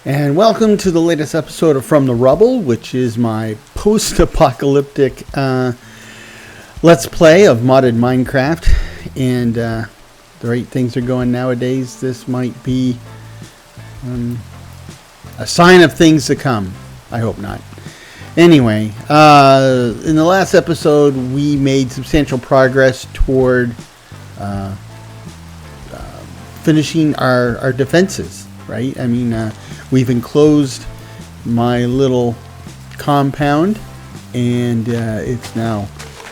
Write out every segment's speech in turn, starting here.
And welcome to the latest episode of From the Rubble, which is my post-apocalyptic let's play of modded Minecraft. And the rate things are going nowadays, this might be a sign of things to come. I hope not. Anyway, in the last episode, we made substantial progress toward finishing our defenses, right? I mean, we've enclosed my little compound, and it's now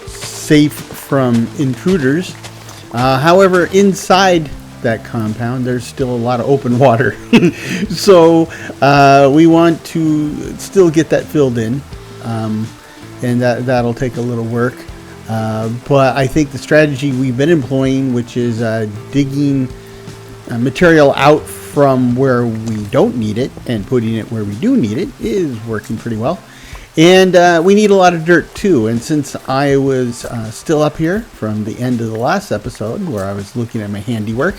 safe from intruders. However, inside that compound, there's still a lot of open water. So we want to still get that filled in, and that'll take a little work. But I think the strategy we've been employing, which is digging material out from where we don't need it and putting it where we do need it, is working pretty well. And we need a lot of dirt too. And since I was still up here from the end of the last episode where I was looking at my handiwork,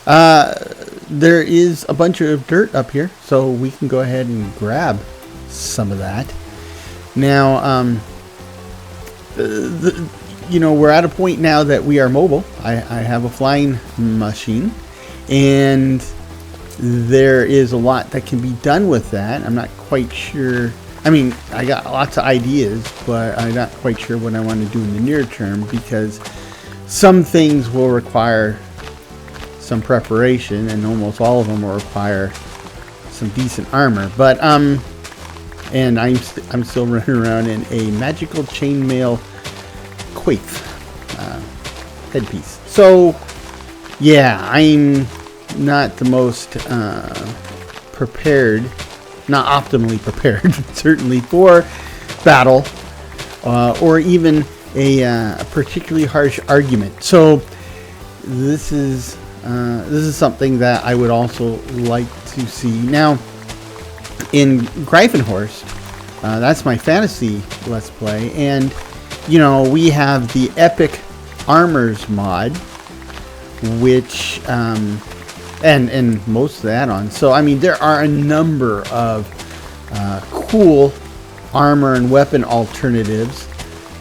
there is a bunch of dirt up here, so we can go ahead and grab some of that. Now, we're at a point now that we are mobile. I have a flying machine, and there is a lot that can be done with that. I'm not quite sure. I mean, I got lots of ideas, but I'm not quite sure what I want to do in the near term, because some things will require some preparation, and almost all of them will require some decent armor. But and I'm still running around in a magical chainmail coif headpiece. So yeah, I'm not the most prepared, not optimally prepared, certainly for battle, or even a particularly harsh argument. So this is something that I would also like to see. Now, in Greifenhorst, that's my fantasy let's play, and we have the epic armors mod, which and most of the add-ons. So I mean, there are a number of cool armor and weapon alternatives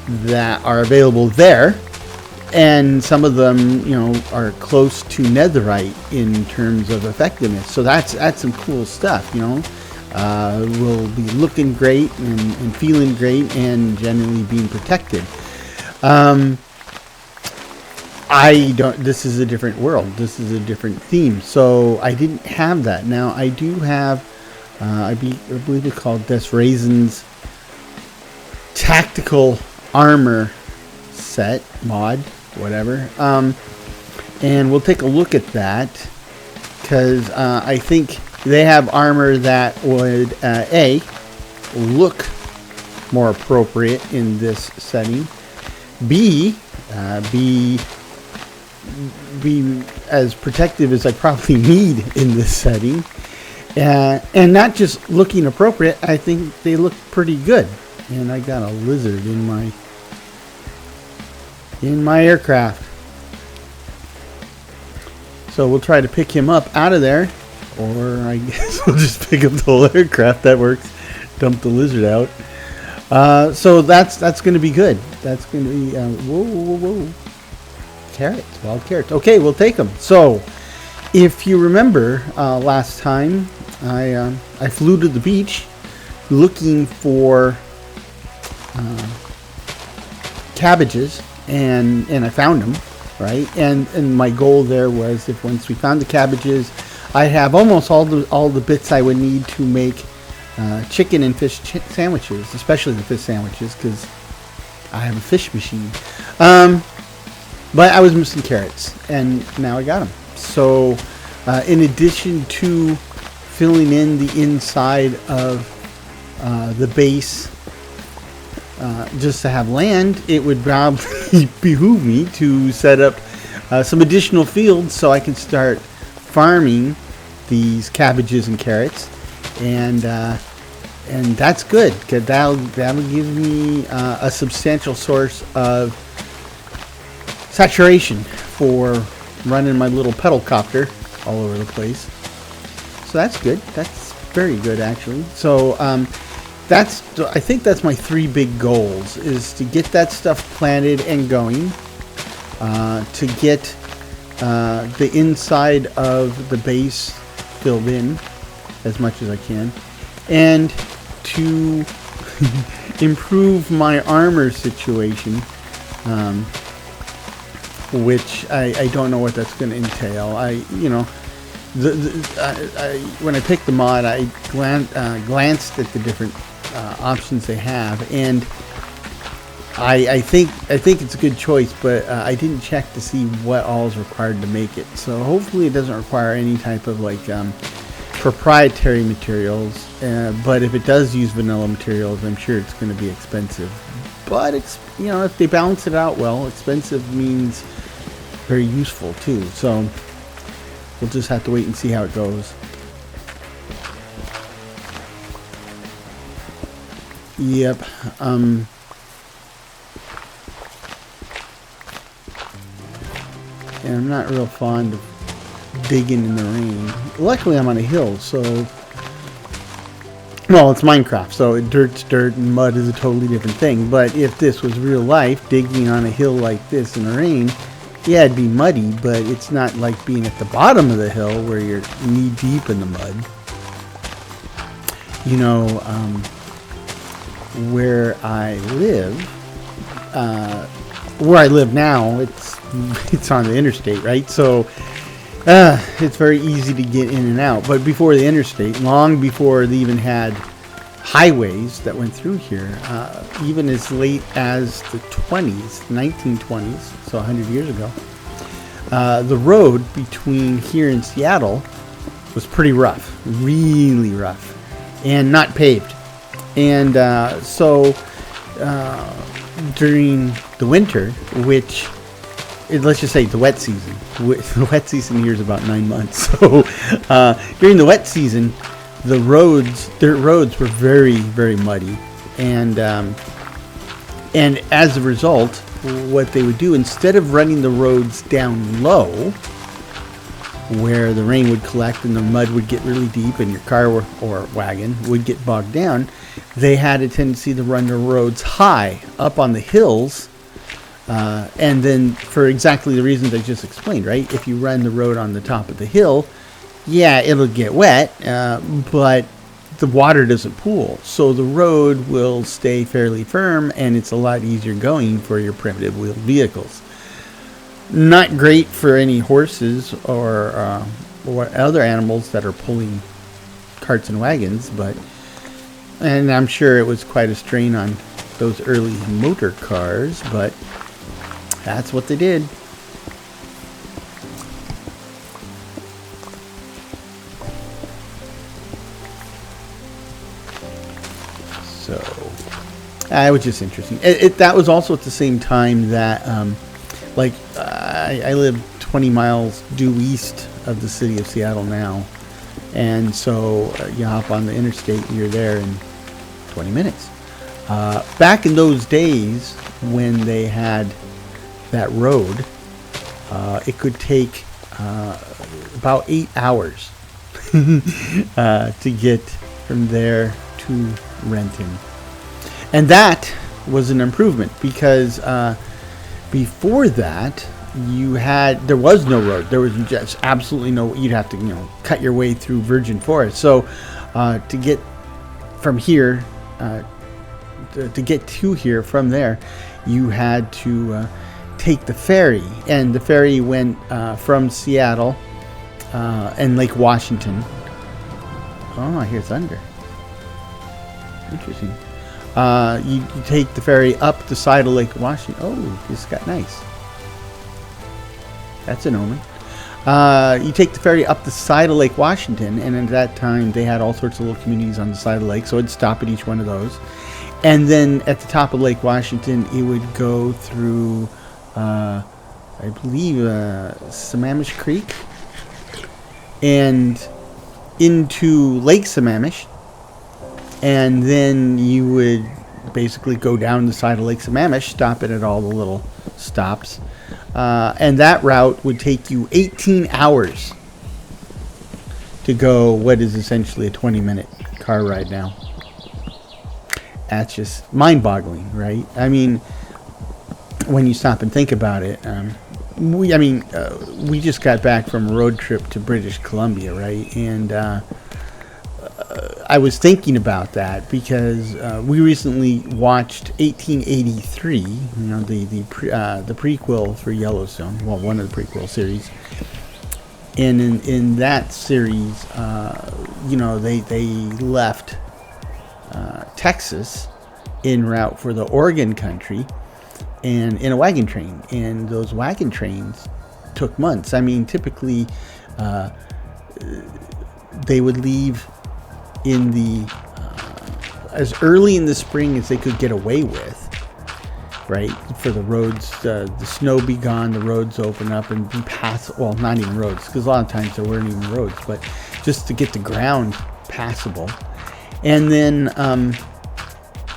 that are available there, and some of them are close to netherite in terms of effectiveness. So that's some cool stuff. Will be looking great and feeling great and generally being protected. This is a different world. This is a different theme. So I didn't have that. Now I do have, I believe it's called Des Raisin's tactical armor set mod, whatever. And we'll take a look at that, because I think they have armor that would look more appropriate in this setting, be as protective as I probably need in this setting, and not just looking appropriate. I think they look pretty good. And I got a lizard in my aircraft, so we'll try to pick him up out of there, or I guess we'll just pick up the whole aircraft. That works. Dump the lizard out. So that's going to be good. That's going to be whoa. Carrots, wild carrots. Okay, we'll take them. So, if you remember last time, I flew to the beach looking for cabbages, and I found them, right? And my goal there was, if once we found the cabbages, I'd have almost all the bits I would need to make chicken and fish sandwiches, especially the fish sandwiches, because I have a fish machine. But I was missing carrots, and now I got them. So, in addition to filling in the inside of the base, just to have land, it would probably behoove me to set up some additional fields so I can start farming these cabbages and carrots, and that's good, because that'll give me a substantial source of saturation for running my little pedal copter all over the place. So that's good. That's very good actually. So I think that's my 3 big goals: is to get that stuff planted and going, to get the inside of the base filled in as much as I can, and to improve my armor situation, which I don't know what that's going to entail. When I picked the mod, I glanced at the different options they have, and I think it's a good choice, but I didn't check to see what all is required to make it. So hopefully it doesn't require any type of proprietary materials, but if it does use vanilla materials, I'm sure it's going to be expensive. But if they balance it out well, expensive means very useful too. So we'll just have to wait and see how it goes. Yep. And I'm not real fond of digging in the rain. Luckily I'm on a hill, so it's Minecraft, so dirt's dirt and mud is a totally different thing. But if this was real life, digging on a hill like this in the rain, yeah, it'd be muddy, but it's not like being at the bottom of the hill where you're knee deep in the mud. Where I live now, it's on the interstate, right? So it's very easy to get in and out. But before the interstate, long before they even had highways that went through here, even as late as the 1920s, so 100 years ago, the road between here and Seattle was pretty rough, really rough, and not paved. And so during the winter, which, let's just say the wet season. The wet season here is about 9 months. So during the wet season, the dirt roads were very, very muddy. And as a result, what they would do, instead of running the roads down low, where the rain would collect and the mud would get really deep and your car or wagon would get bogged down, they had a tendency to run the roads high up on the hills. And then for exactly the reasons I just explained, right? If you run the road on the top of the hill, yeah, it'll get wet, but the water doesn't pool. So the road will stay fairly firm, and it's a lot easier going for your primitive wheeled vehicles. Not great for any horses or other animals that are pulling carts and wagons, and I'm sure it was quite a strain on those early motor cars, but that's what they did. So it was just interesting. That was also at the same time that I live 20 miles due east of the city of Seattle now, and so you hop on the interstate and you're there in 20 minutes. Back in those days when they had that road, it could take about 8 hours to get from there to Renton. And that was an improvement because before that there was no road. There was just absolutely no, you'd have to cut your way through virgin forest. So to get from here to get to here from there, you had to take the ferry, and the ferry went from Seattle and Lake Washington. Oh, I hear thunder. Interesting. You take the ferry up the side of Lake Washington. Oh, this got nice. That's an omen. You take the ferry up the side of Lake Washington, and at that time they had all sorts of little communities on the side of the lake, so it'd stop at each one of those. And then at the top of Lake Washington, it would go through, I believe, Sammamish Creek and into Lake Sammamish. And then you would basically go down the side of Lake Sammamish, stop it at all the little stops. And that route would take you 18 hours to go what is essentially a 20-minute car ride now. That's just mind-boggling, right? I mean, when you stop and think about it, we just got back from a road trip to British Columbia, right? And I was thinking about that because we recently watched 1883, the prequel for Yellowstone. Well, one of the prequel series. And in that series, they left Texas en route for the Oregon country, and in a wagon train. And those wagon trains took months. I mean, typically they would leave in the as early in the spring as they could get away with, right? For the roads, the snow be gone, the roads open up and be passable. Well, not even roads, because a lot of times there weren't even roads, but just to get the ground passable. And then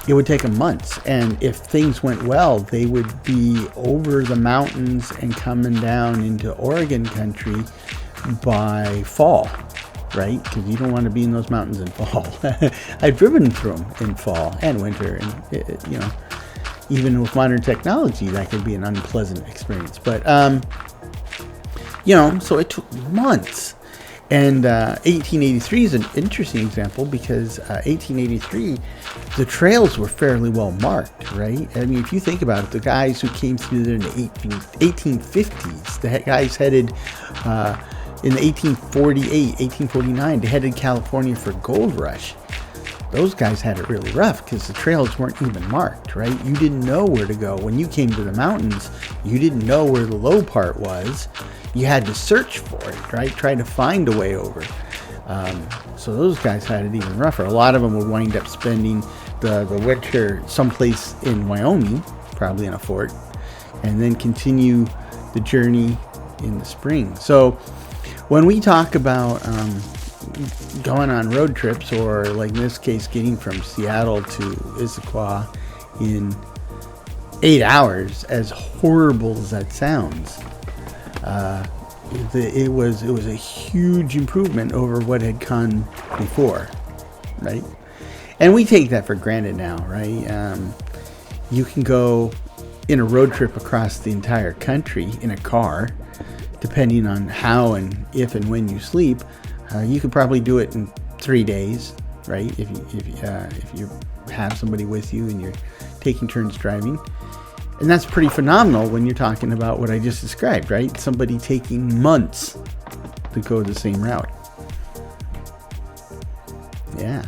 it would take them months. And if things went well, they would be over the mountains and coming down into Oregon country by fall, right? Because you don't want to be in those mountains in fall. I've driven through them in fall and winter, and even with modern technology, that could be an unpleasant experience. But so it took months. And 1883 is an interesting example because 1883, the trails were fairly well marked, right? I mean, if you think about it, the guys who came through there in the 1850s, the guys headed in the 1848, 1849, they headed California for gold rush. Those guys had it really rough because the trails weren't even marked, right? You didn't know where to go. When you came to the mountains, you didn't know where the low part was. You had to search for it, right? Try to find a way over. So those guys had it even rougher. A lot of them would wind up spending the winter someplace in Wyoming, probably in a fort, and then continue the journey in the spring. So when we talk about going on road trips, or like in this case, getting from Seattle to Issaquah in 8 hours, as horrible as that sounds, it was a huge improvement over what had come before, right? And we take that for granted now, right? You can go in a road trip across the entire country in a car, depending on how and if and when you sleep. You could probably do it in 3 days, right? If you have somebody with you and you're taking turns driving. And that's pretty phenomenal when you're talking about what I just described, right? Somebody taking months to go the same route. Yeah.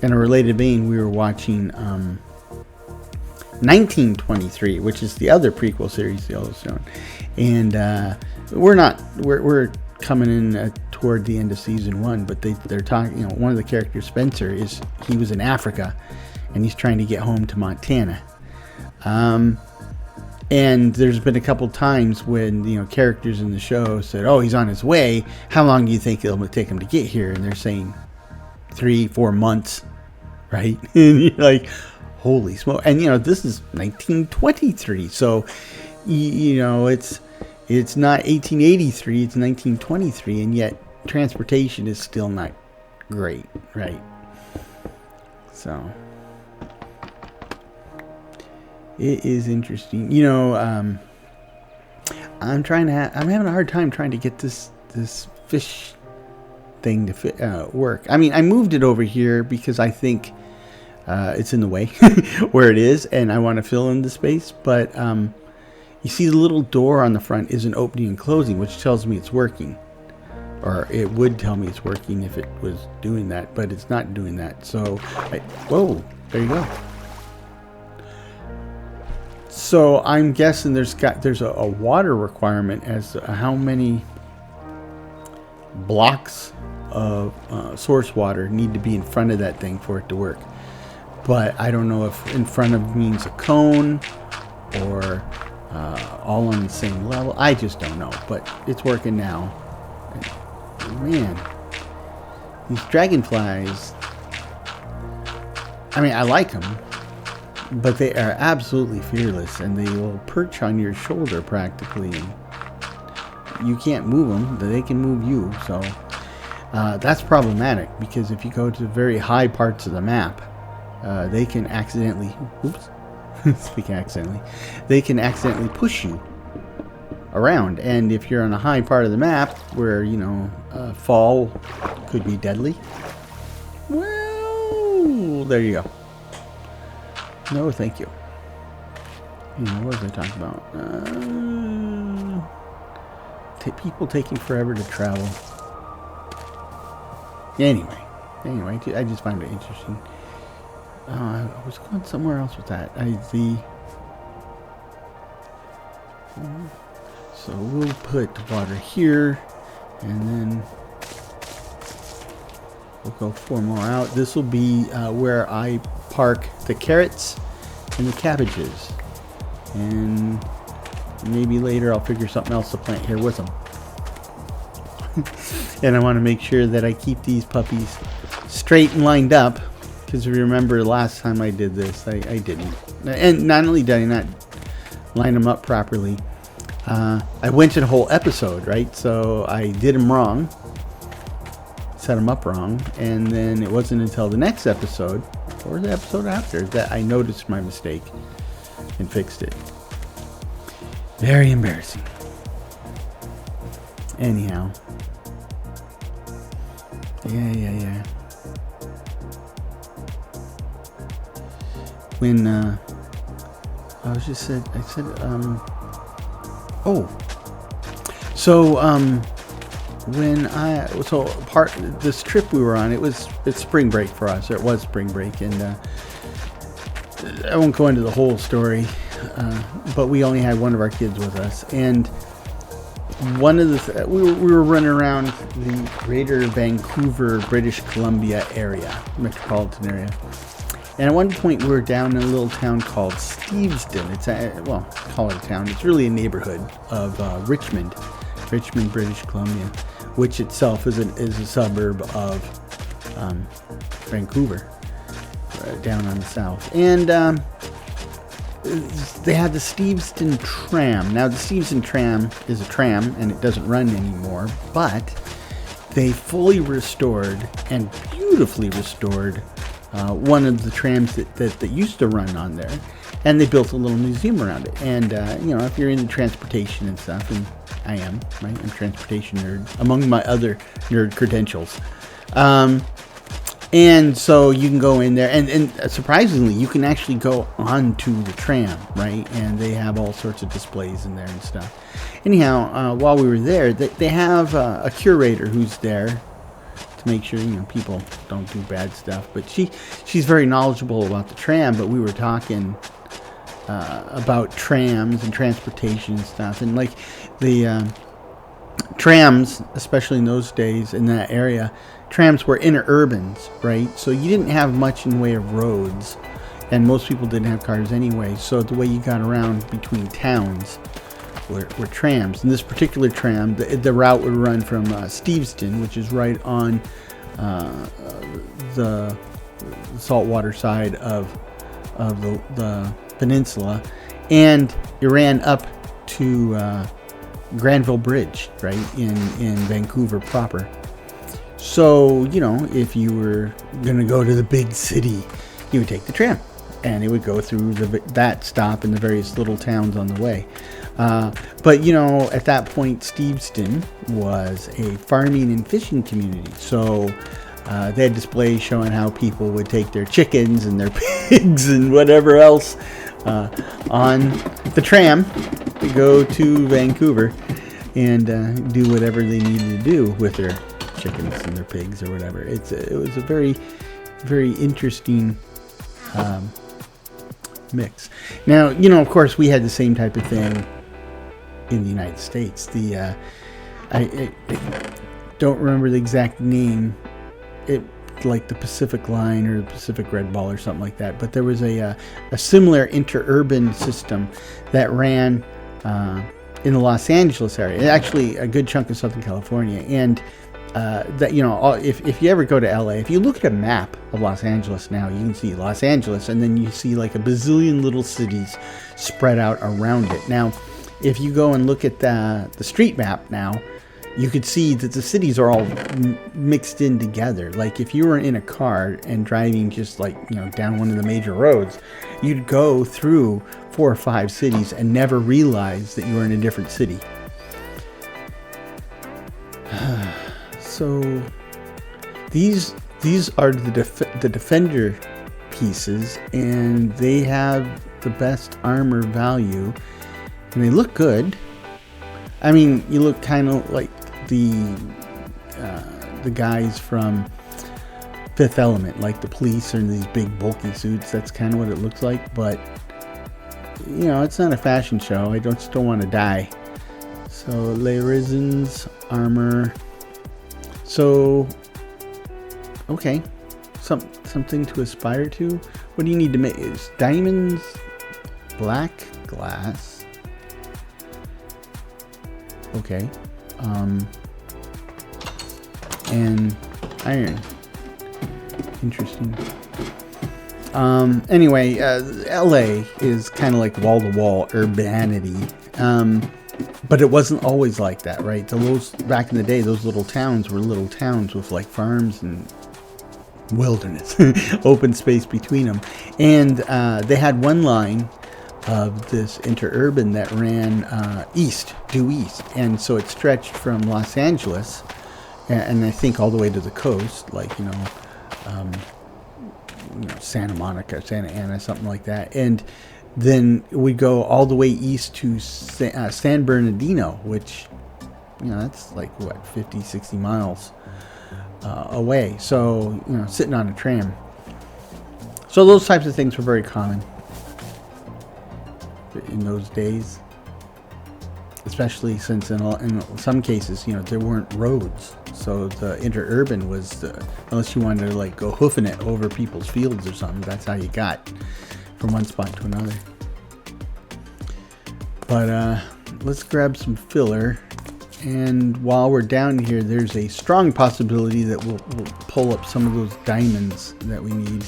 In a related vein, we were watching 1923, which is the other prequel series, Yellowstone. And we're coming in toward the end of season 1, but they're talking, one of the characters, Spencer, he was in Africa, and he's trying to get home to Montana. And there's been a couple times when, characters in the show said, oh, he's on his way. How long do you think it'll take him to get here? And they're saying 3-4 months, right? And you're like, holy smoke. And, this is 1923. So, it's not 1883, it's 1923. And yet transportation is still not great, right? So it is interesting. I'm having a hard time trying to get this fish thing to work. I mean, I moved it over here because I think it's in the way where it is, and I want to fill in the space. But you see the little door on the front isn't opening and closing, which tells me it's working. Or it would tell me it's working if it was doing that, but it's not doing that. So, whoa, there you go. So I'm guessing there's a water requirement as to how many blocks of source water need to be in front of that thing for it to work. But I don't know if in front of means a cone or all on the same level. I just don't know, but it's working now. And, man, these dragonflies, I mean, I like them, but they are absolutely fearless, and they will perch on your shoulder practically and you can't move them, they can move you. So that's problematic, because if you go to very high parts of the map, they can accidentally, they can accidentally push you around. And if you're on a high part of the map where, fall could be deadly, well, there you go. No, thank you. What was I talking about? People taking forever to travel. Anyway, I just find it interesting. I was going somewhere else with that. So we'll put water here, and then we'll go 4 more out. This will be where I park the carrots and the cabbages. And maybe later I'll figure something else to plant here with them. And I want to make sure that I keep these puppies straight and lined up, because if you remember last time I did this, I didn't. And not only did I not line them up properly, I went to the whole episode, right? So I did them wrong, set them up wrong, and then it wasn't until the next episode, or the episode after, that I noticed my mistake and fixed it. Very embarrassing. Anyhow. Yeah. When I said this trip we were on, it's spring break for us. It was spring break, and I won't go into the whole story, but we only had one of our kids with us, and one of the we were running around the greater Vancouver, British Columbia area, metropolitan area. And at one point we were down in a little town called Steveston. It's call it a town. It's really a neighborhood of Richmond, British Columbia, which itself is a suburb of Vancouver, down on the south. And they had the Steveston tram. Now the Steveston tram is a tram, and it doesn't run anymore, but they fully restored and beautifully restored one of the trams that used to run on there, and they built a little museum around it. And if you're into transportation and stuff, and I am, right? I'm a transportation nerd among my other nerd credentials. And so you can go in there, and surprisingly, you can actually go onto the tram, right? And they have all sorts of displays in there and stuff. Anyhow, while we were there, they have a curator who's there to make sure people don't do bad stuff. But she's very knowledgeable about the tram. But we were talking about trams and transportation and stuff, and like the trams, especially in those days in that area. Trams were interurbans, right? So you didn't have much in the way of roads, and most people didn't have cars anyway. So the way you got around between towns were trams. And this particular tram, the route would run from Steveston, which is right on the saltwater side of the peninsula, and it ran up to Granville Bridge, right, in Vancouver proper. So, if you were going to go to the big city, you would take the tram, and it would go through that stop and the various little towns on the way. But, at that point, Steveston was a farming and fishing community. So they had displays showing how people would take their chickens and their pigs and whatever else on the tram to go to Vancouver and do whatever they needed to do with their chickens and their pigs or whatever. It was a very, very interesting mix. Now, of course, we had the same type of thing in the United States. I don't remember the exact name. It like the Pacific Line or the Pacific Red Ball or something like that. But there was a similar interurban system that ran in the Los Angeles area. Actually, a good chunk of Southern California. And if you ever go to LA, if you look at a map of Los Angeles now, you can see Los Angeles, and then you see like a bazillion little cities spread out around it. Now, if you go and look at the street map now, you could see that the cities are all mixed in together. Like if you were in a car and driving just like, you know, down one of the major roads, you'd go through 4 or 5 cities and never realize that you were in a different city. So these are the Defender pieces, and they have the best armor value, and they look good. I mean, you look kind of like the guys from Fifth Element, like the police are in these big bulky suits. That's kind of what it looks like, but you know, it's not a fashion show. I just don't want to die. So Les Raisins armor. So okay, something to aspire to. What do you need to make? Is diamonds, black glass. Okay, and iron. Interesting. Anyway, LA is kind of like wall-to-wall urbanity, but it wasn't always like that, right? Back in the day, those little towns were little towns with like farms and wilderness, open space between them, and they had one line of this interurban that ran due east, and so it stretched from Los Angeles, and I think all the way to the coast, like Santa Monica, Santa Ana, something like that, and then we go all the way east to San Bernardino, which, you know, that's like what, 50, 60 miles away. So, you know, sitting on a tram. So those types of things were very common in those days, especially since in some cases, you know, there weren't roads. So the interurban was unless you wanted to like go hoofing it over people's fields or something, that's how you got from one spot to another. But let's grab some filler, and while we're down here, there's a strong possibility that we'll pull up some of those diamonds that we need.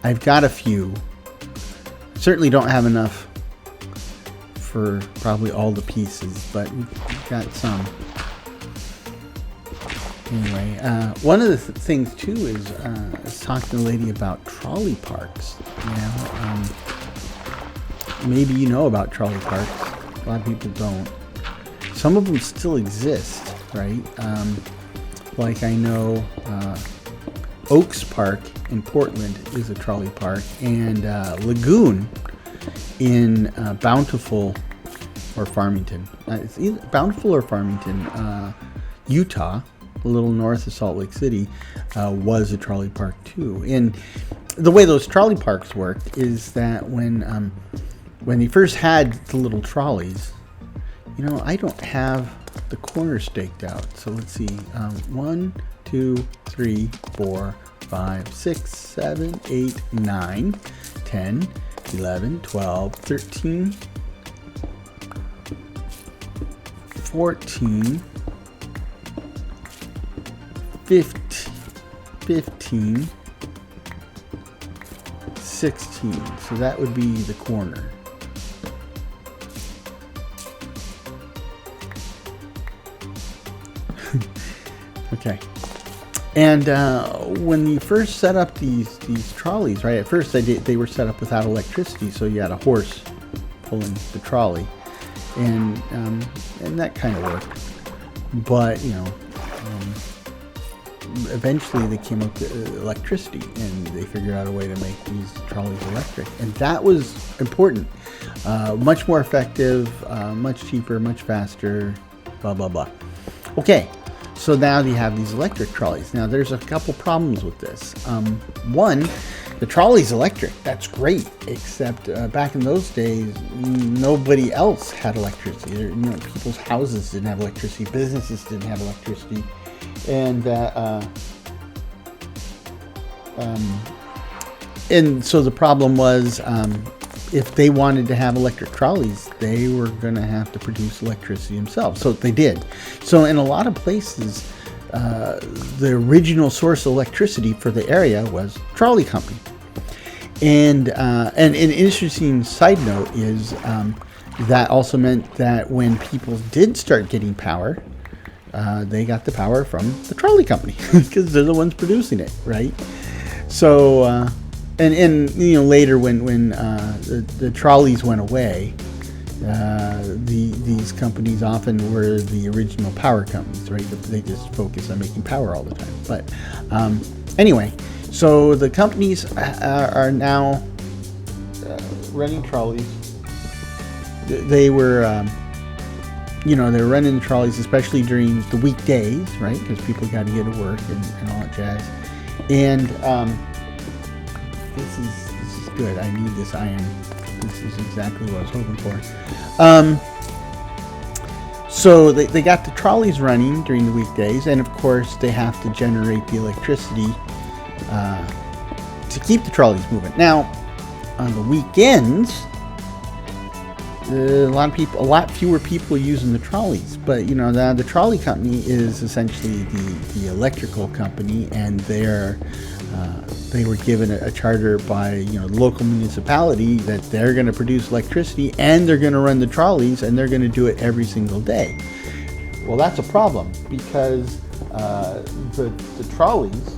I've got a few. Certainly don't have enough for probably all the pieces, but we've got some. Anyway, one of the things too is I was talking to a lady about trolley parks. You know, maybe you know about trolley parks. A lot of people don't. Some of them still exist, right? Like I know Oaks Park in Portland is a trolley park, and Lagoon in Bountiful or Farmington. It's either Bountiful or Farmington, Utah, a little north of Salt Lake City, was a trolley park too. And the way those trolley parks worked is that when they first had the little trolleys, you know, I don't have the corner staked out. So let's see, 1, 2, 3, 4, 5, 6, 7, 8, 9, 10, 11, 12, 13, 14, 15, 16. So that would be the corner. Okay. And when you first set up these trolleys, right? At first they were set up without electricity, so you had a horse pulling the trolley, and that kind of worked. But you know, eventually they came up with electricity, and they figured out a way to make these trolleys electric, and that was important. Much more effective, much cheaper, much faster. Blah blah blah. Okay. So now you have these electric trolleys. Now there's a couple problems with this. One, the trolley's electric. That's great, except back in those days, nobody else had electricity. You know, people's houses didn't have electricity. Businesses didn't have electricity, and so the problem was, if they wanted to have electric trolleys, they were going to have to produce electricity themselves. So they did. So in a lot of places, the original source of electricity for the area was trolley company. And an interesting side note is that also meant that when people did start getting power, they got the power from the trolley company because they're the ones producing it, right? So, and later when the trolleys went away, these companies often were the original power companies, right? They just focus on making power all the time. But anyway, so the companies are now running trolleys. They were, they're running the trolleys, especially during the weekdays, right? Because people got to get to work and all that jazz. And this is good. I need this iron. This is exactly what I was hoping for. So they got the trolleys running during the weekdays, and of course they have to generate the electricity to keep the trolleys moving. Now, on the weekends, a lot fewer people using the trolleys, but the trolley company is essentially the electrical company, and they were given a charter by the local municipality that they're going to produce electricity and they're going to run the trolleys and they're going to do it every single day. Well, that's a problem because the trolleys,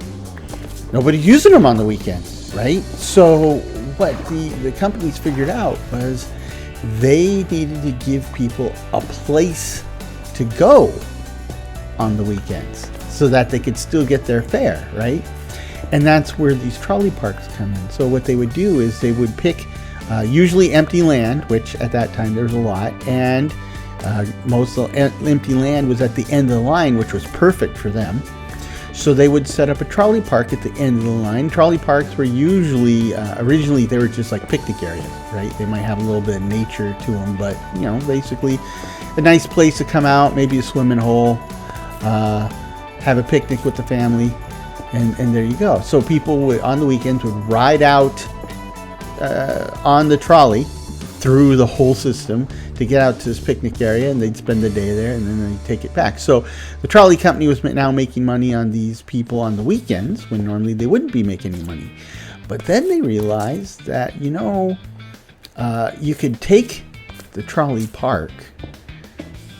nobody's using them on the weekends, right? So what the companies figured out was they needed to give people a place to go on the weekends so that they could still get their fare, right? And that's where these trolley parks come in. So what they would do is they would pick usually empty land, which at that time there was a lot, and most of the empty land was at the end of the line, which was perfect for them. So they would set up a trolley park at the end of the line. Trolley parks were usually, originally they were just like picnic areas, right? They might have a little bit of nature to them, but basically a nice place to come out, maybe a swimming hole, have a picnic with the family, and there you go. So people on the weekends would ride out on the trolley through the whole system to get out to this picnic area, and they'd spend the day there and then they'd take it back. So the trolley company was now making money on these people on the weekends when normally they wouldn't be making any money. But then they realized that you could take the trolley park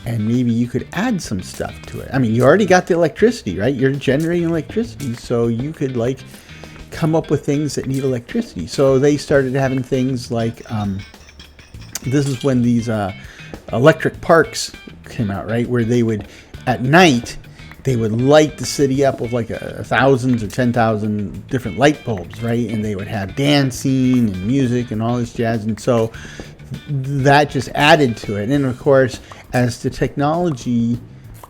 and maybe you could add some stuff to it. I mean, you already got the electricity, right? You're generating electricity, so you could come up with things that need electricity. So they started having things like this is when these electric parks came out, right? Where they would, at night, they would light the city up with thousands or 10,000 different light bulbs, right? And they would have dancing and music and all this jazz. And so that just added to it. And then, of course, as the technology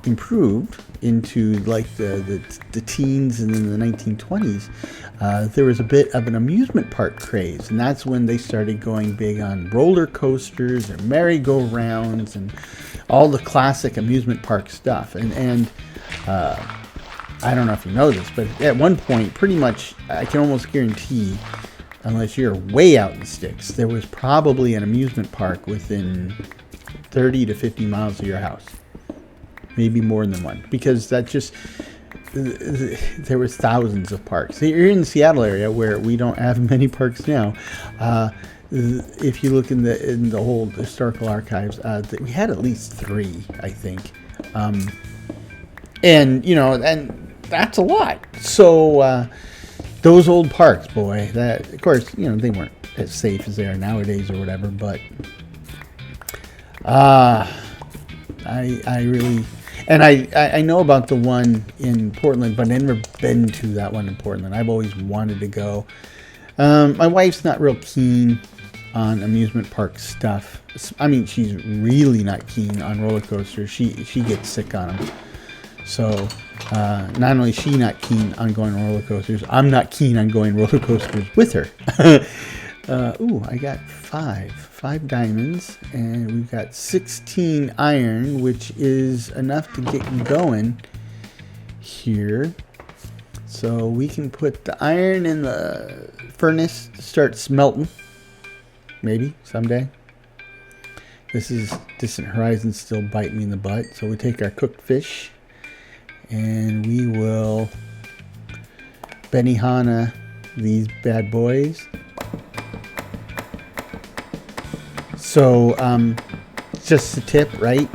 improved into the teens and then the 1920s, there was a bit of an amusement park craze, and that's when they started going big on roller coasters and merry-go-rounds and all the classic amusement park stuff. And I don't know if you know this, but at one point, pretty much, I can almost guarantee, unless you're way out in the sticks, there was probably an amusement park within 30 to 50 miles of your house. Maybe more than one, because there was thousands of parks. You're in the Seattle area where we don't have many parks now. If you look in the whole historical archives, we had at least 3, I think. And that's a lot. So those old parks, boy, that of course they weren't as safe as they are nowadays or whatever. But I really. And I know about the one in Portland, but I've never been to that one in Portland. I've always wanted to go. My wife's not real keen on amusement park stuff. I mean, she's really not keen on roller coasters. She gets sick on them. So not only is she not keen on going on roller coasters, I'm not keen on going roller coasters with her. I got 5 diamonds, and we've got 16 iron, which is enough to get you going here. So we can put the iron in the furnace to start smelting, maybe someday. This is Distant Horizons still biting me in the butt. So we take our cooked fish and we will Benihana these bad boys. So just a tip, right?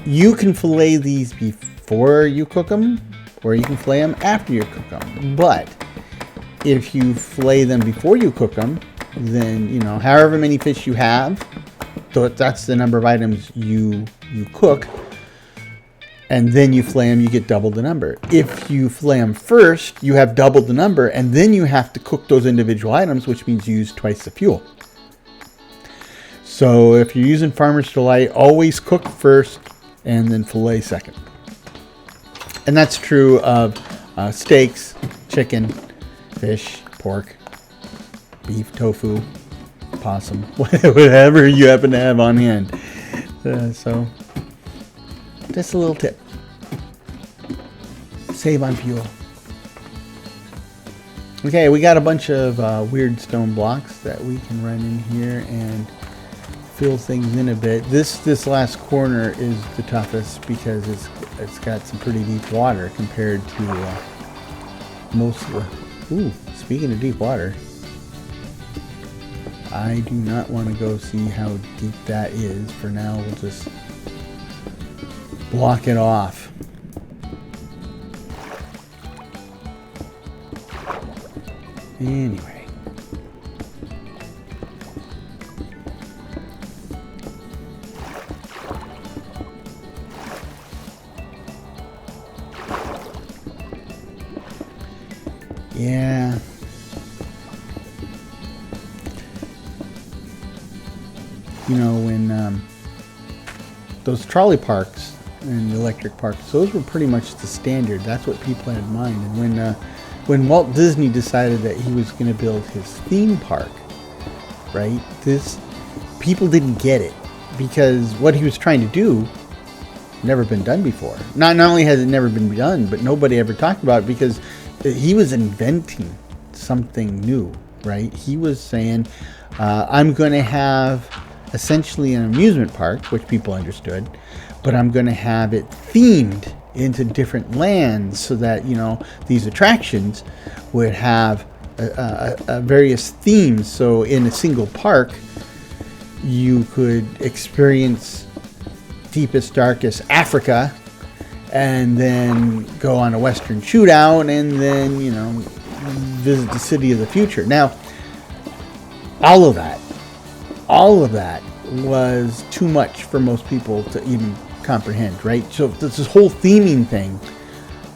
You can fillet these before you cook them, or you can fillet them after you cook them. But if you fillet them before you cook them, then, you know, however many fish you have, that's the number of items you cook, and then you fillet them, you get double the number. If you fillet them first, you have double the number, and then you have to cook those individual items, which means you use twice the fuel. So if you're using Farmer's Delight, always cook first and then fillet second. And that's true of steaks, chicken, fish, pork, beef, tofu, possum, whatever you happen to have on hand. So just a little tip. Save on fuel. Okay, we got a bunch of weird stone blocks that we can run in here and fill things in a bit. This last corner is the toughest because it's got some pretty deep water compared to most of the... Ooh, speaking of deep water, I do not want to go see how deep that is. For now, we'll just block it off. Anyway. Yeah. You know, when those trolley parks and electric parks, those were pretty much the standard. That's what people had in mind. And when Walt Disney decided that he was going to build his theme park, right? People didn't get it because what he was trying to do never been done before. Not only has it never been done, but nobody ever talked about it because he was inventing something new, right? He was saying, I'm going to have essentially an amusement park, which people understood, but I'm going to have it themed into different lands so that, you know, these attractions would have various themes. So in a single park, you could experience deepest, darkest Africa, and then go on a Western shootout, and then, you know, visit the city of the future. Now, all of that was too much for most people to even comprehend, right? So this whole theming thing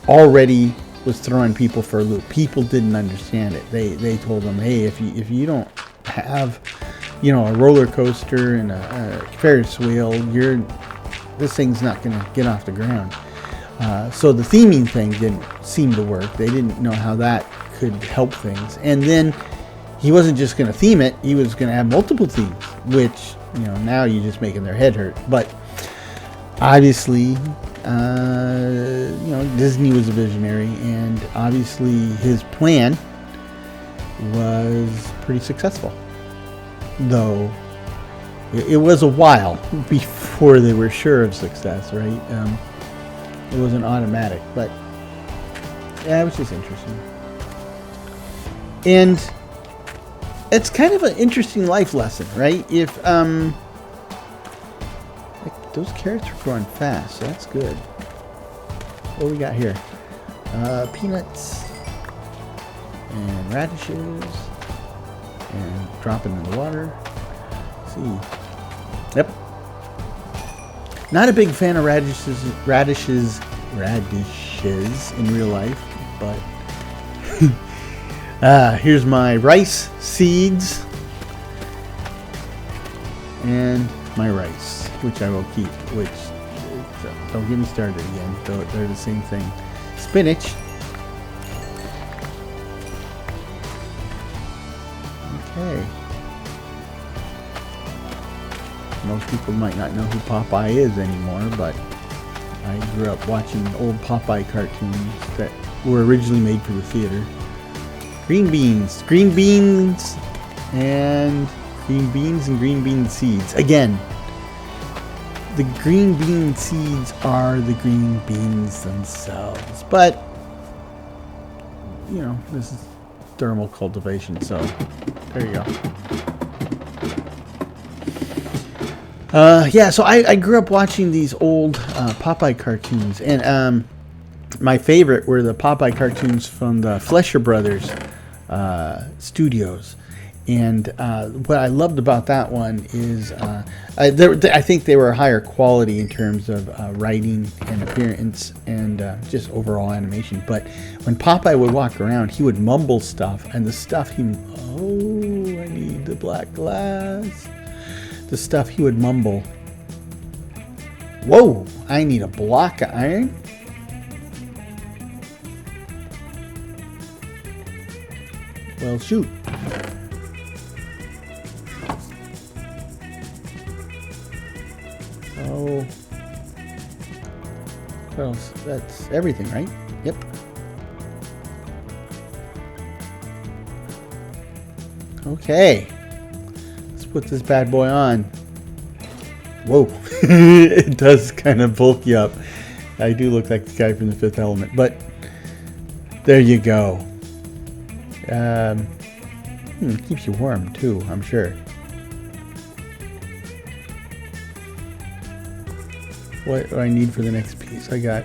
already was throwing people for a loop. People didn't understand it. They told them, hey, if you don't have, you know, a roller coaster and a Ferris wheel, this thing's not going to get off the ground. So the theming thing didn't seem to work. They didn't know how that could help things. And then he wasn't just going to theme it. He was going to have multiple themes, which, you know, now you're just making their head hurt. But obviously, you know, Disney was a visionary, and obviously his plan was pretty successful. Though it was a while before they were sure of success, right? It wasn't automatic, but yeah, it was just interesting. And it's kind of an interesting life lesson, right? If like those carrots are growing fast, so that's good. What do we got here? Peanuts and radishes, and dropping in the water. Let's see. Yep. Not a big fan of radishes in real life, but here's my rice seeds and my rice, which I will keep, which, don't get me started again, they're the same thing. Spinach. Okay. Most people might not know who Popeye is anymore, but I grew up watching old Popeye cartoons that were originally made for the theater. Green beans and green bean seeds. Again, the green bean seeds are the green beans themselves, but you know, this is thermal cultivation, so there you go. Yeah, so I grew up watching these old Popeye cartoons, and my favorite were the Popeye cartoons from the Fleischer Brothers studios. And what I loved about that one is I think they were higher quality in terms of writing and appearance and just overall animation. But when Popeye would walk around, he would mumble stuff, and the stuff I need the black glass. The stuff he would mumble. Whoa, I need a block of iron. Well, shoot. Oh. Well, that's everything, right? Yep. Okay. Put this bad boy on. Whoa. It does kind of bulk you up. I do look like the guy from The Fifth Element, but there you go. Keeps you warm too, I'm sure. What do I need for the next piece? I got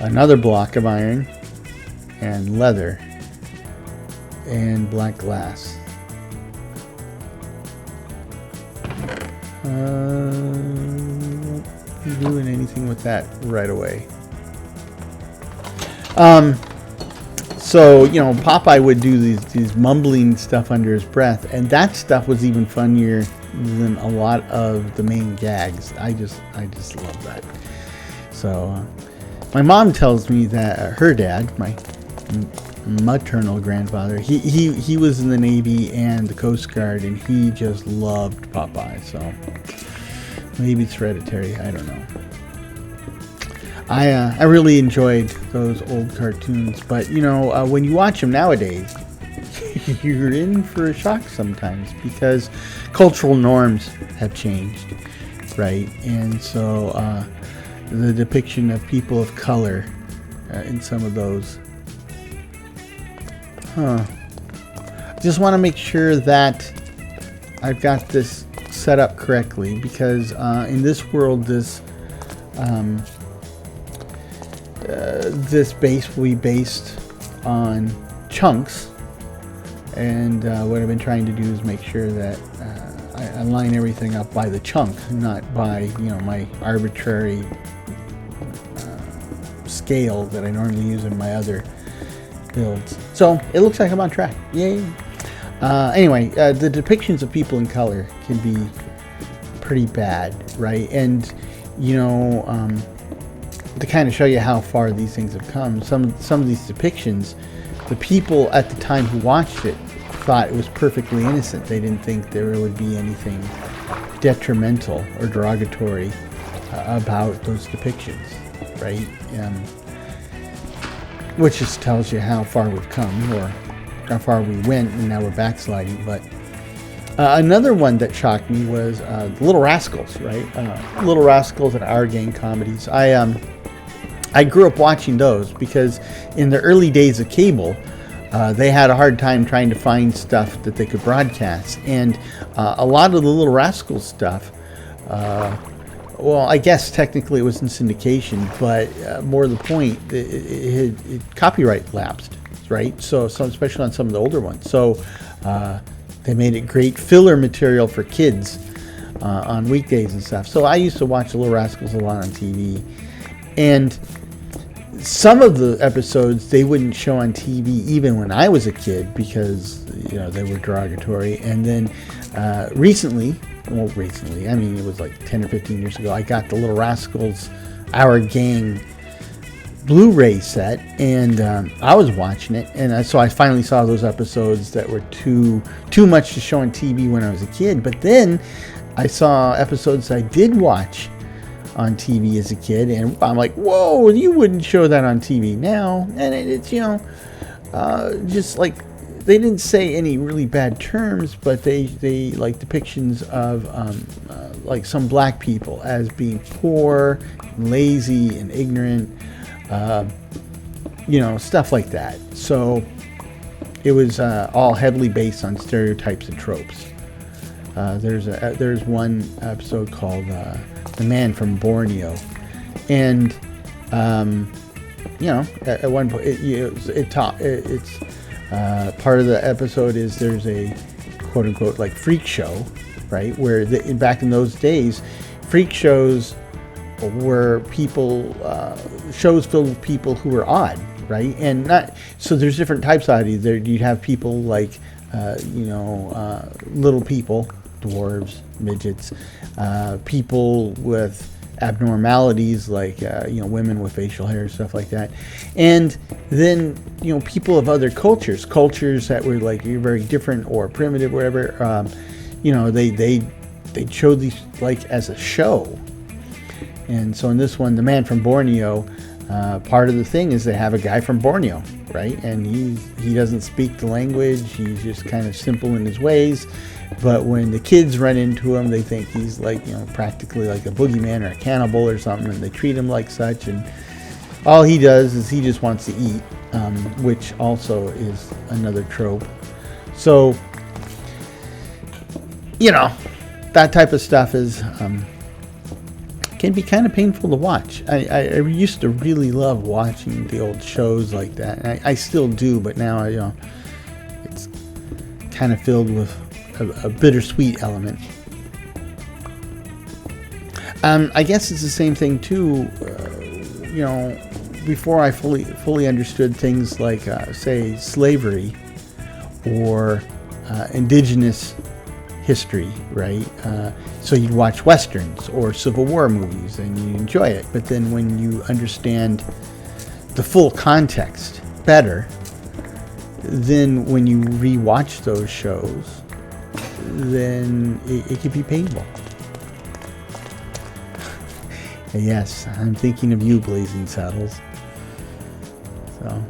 another block of iron and leather and black glass. Not doing anything with that right away. So, Popeye would do these mumbling stuff under his breath, and that stuff was even funnier than a lot of the main gags. I just love that. So, my mom tells me that her dad, my maternal grandfather, he was in the Navy and the Coast Guard, and he just loved Popeye. So maybe it's hereditary, I don't know. I really enjoyed those old cartoons, but when you watch them nowadays, you're in for a shock sometimes because cultural norms have changed, right? And so the depiction of people of color in some of those. Just want to make sure that I've got this set up correctly, because in this world, this base will be based on chunks, and what I've been trying to do is make sure that I line everything up by the chunk, not by my arbitrary scale that I normally use in my other builds. So it looks like I'm on track. Yay. Anyway, the depictions of people in color can be pretty bad, right? And to kind of show you how far these things have come, some of these depictions, the people at the time who watched it thought it was perfectly innocent. They didn't think there would be anything detrimental or derogatory about those depictions, right? Which just tells you how far we've come, or how far we went, and now we're backsliding. But another one that shocked me was the Little Rascals, right? Little Rascals and Our Gang comedies. I grew up watching those because in the early days of cable, they had a hard time trying to find stuff that they could broadcast. And a lot of the Little Rascals stuff, well, I guess technically it was in syndication, but more to the point, it copyright lapsed, right? So especially on some of the older ones. So they made it great filler material for kids on weekdays and stuff. So I used to watch the Little Rascals a lot on TV. And some of the episodes they wouldn't show on TV even when I was a kid because they were derogatory. And then recently, I mean it was like 10 or 15 years ago, I got the Little Rascals Our Gang Blu-ray set, and I was watching it, and so I finally saw those episodes that were too much to show on TV when I was a kid. But then I saw episodes I did watch on TV as a kid, and I'm like, whoa, you wouldn't show that on TV now. And it's just like, they didn't say any really bad terms, but they like depictions of like some black people as being poor, and lazy, and ignorant, stuff like that. So it was all heavily based on stereotypes and tropes. There's one episode called "The Man from Borneo," and at one point, it's part of the episode is there's a quote unquote like freak show, right? Where back in those days, freak shows were shows filled with people who were odd, right? And so there's different types of oddities. You'd have people like little people, dwarves, midgets, people with abnormalities like women with facial hair, stuff like that, and then people of other cultures that were like very different or primitive, whatever. They showed these like as a show. And so in this one, The Man from Borneo, part of the thing is they have a guy from Borneo, right? And he doesn't speak the language. He's just kind of simple in his ways. But when the kids run into him, they think he's like, practically like a boogeyman or a cannibal or something, and they treat him like such. And all he does is he just wants to eat, which also is another trope. So, that type of stuff is can be kind of painful to watch. I used to really love watching the old shows like that. And I still do, but now it's kind of filled with a bittersweet element. I guess it's the same thing too. Before I fully understood things like say slavery or indigenous history, right? So you'd watch westerns or Civil War movies and you enjoy it. But then when you understand the full context better, then when you rewatch those shows, then it can be painful. Yes, I'm thinking of you, Blazing Saddles. So.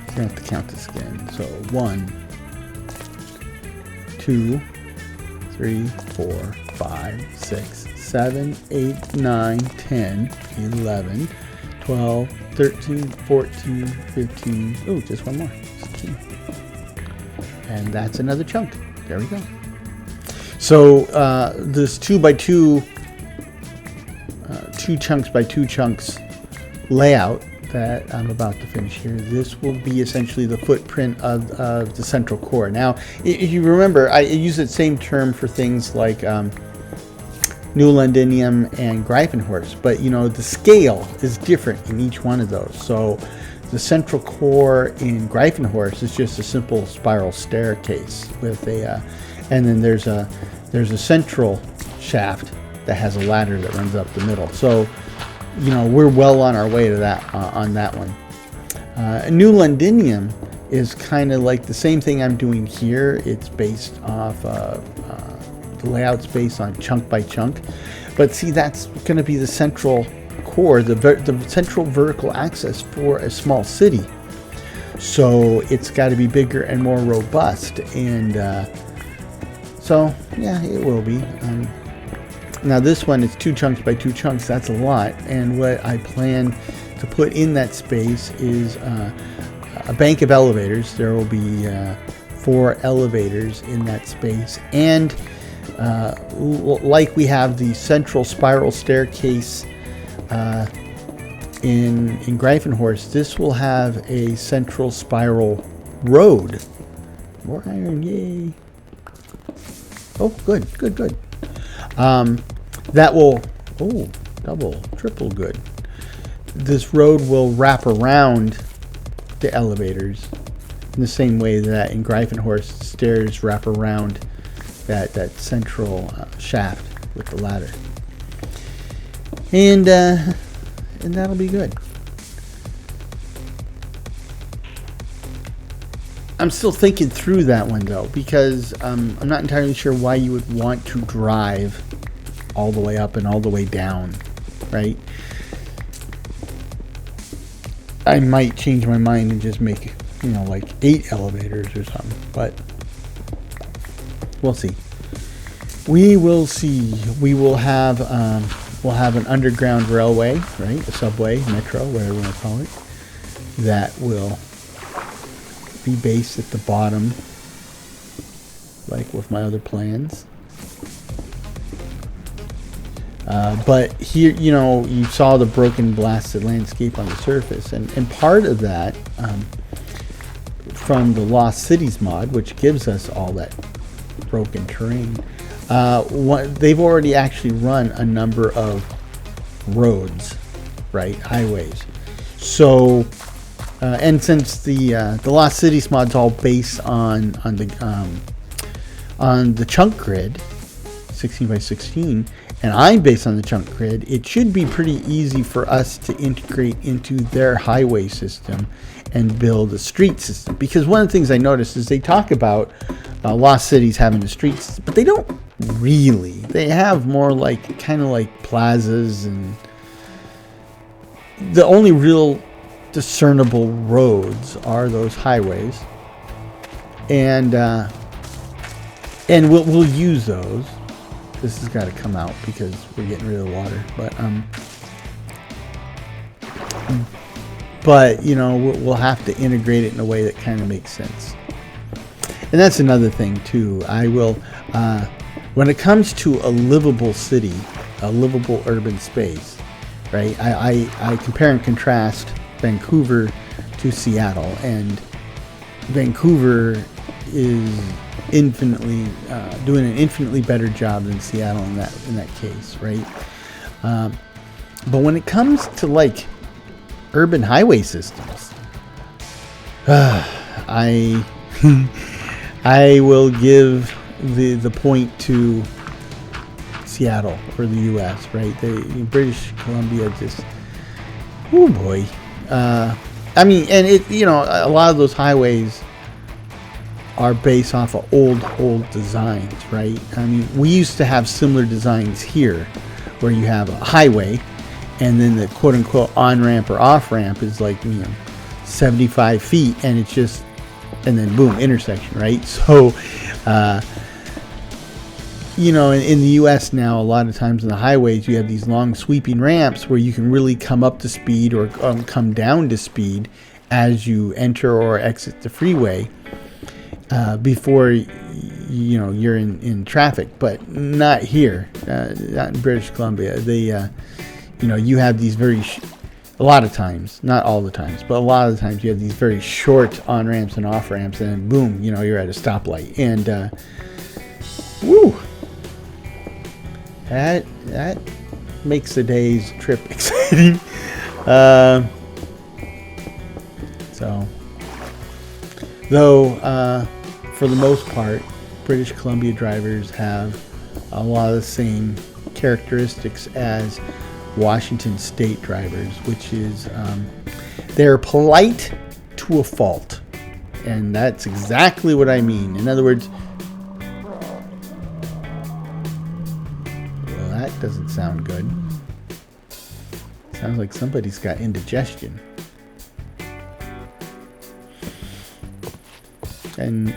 I have to count this again. So 1, 2, 3, 4, 5, 6, 7, 8, 9, 10, 11, 12, 13, 14, 15. Oh, just one more. 16. And that's another chunk. There we go. So this 2x2, 2 chunks by 2 chunks layout that I'm about to finish here, this will be essentially the footprint of the central core. Now, if you remember, I use the same term for things like New Londinium and Greifenhorst, but the scale is different in each one of those. So the central core in Greifenhorst is just a simple spiral staircase with and then there's a central shaft that has a ladder that runs up the middle. So we're well on our way to that on that one. New Londinium is kind of like the same thing I'm doing here. It's based off the layout's based on chunk by chunk, but see, that's going to be the central core, the central vertical axis for a small city. So it's got to be bigger and more robust, and so yeah, it will be. Now this one is 2 chunks by 2 chunks. That's a lot, and what I plan to put in that space is a bank of elevators. There will be 4 elevators in that space, and like we have the central spiral staircase in Greifenhorst, this will have a central spiral road. More iron, yay! Oh, good. That will, double, triple good. This road will wrap around the elevators in the same way that in Greifenhorst stairs wrap around that central shaft with the ladder. And that'll be good. I'm still thinking through that one though, because I'm not entirely sure why you would want to drive all the way up and all the way down, right? I might change my mind and just make, like 8 elevators or something, but we'll see. We will see. We will have we'll have an underground railway, right? A subway, metro, whatever you want to call it, that will be based at the bottom, like with my other plans. But here, you saw the broken, blasted landscape on the surface, and part of that, from the Lost Cities mod, which gives us all that broken terrain, they've already actually run a number of roads, right, highways. So, and since the Lost Cities mod's all based on the chunk grid, 16 by 16. And I'm based on the chunk grid, it should be pretty easy for us to integrate into their highway system and build a street system. Because one of the things I noticed is they talk about Lost Cities having a street system, but they don't really. They have more kind of like plazas, and the only real discernible roads are those highways. And we'll use those. This has got to come out because we're getting rid of the water. But we'll have to integrate it in a way that kind of makes sense. And that's another thing too. I will, when it comes to a livable city, a livable urban space, right? I compare and contrast Vancouver to Seattle, and Vancouver is infinitely doing an infinitely better job than Seattle in that case, right? But when it comes to urban highway systems, I will give the point to Seattle for the U.S. Right? British Columbia just, oh boy. I mean, and a lot of those highways are based off of old designs, right? I mean, we used to have similar designs here, where you have a highway, and then the quote-unquote on-ramp or off-ramp is 75 feet, and it's just, and then boom, intersection, right? So, in the U.S. now, a lot of times on the highways, you have these long sweeping ramps where you can really come up to speed or come down to speed as you enter or exit the freeway. Before you're in traffic, but not here, not in British Columbia. They, you have these a lot of times, not all the times, but a lot of the times you have these very short on ramps and off ramps, and then boom, you're at a stoplight, and that makes the day's trip exciting. Though. For the most part, British Columbia drivers have a lot of the same characteristics as Washington State drivers, which is they're polite to a fault. And that's exactly what I mean. In other words, well, that doesn't sound good. Sounds like somebody's got indigestion. And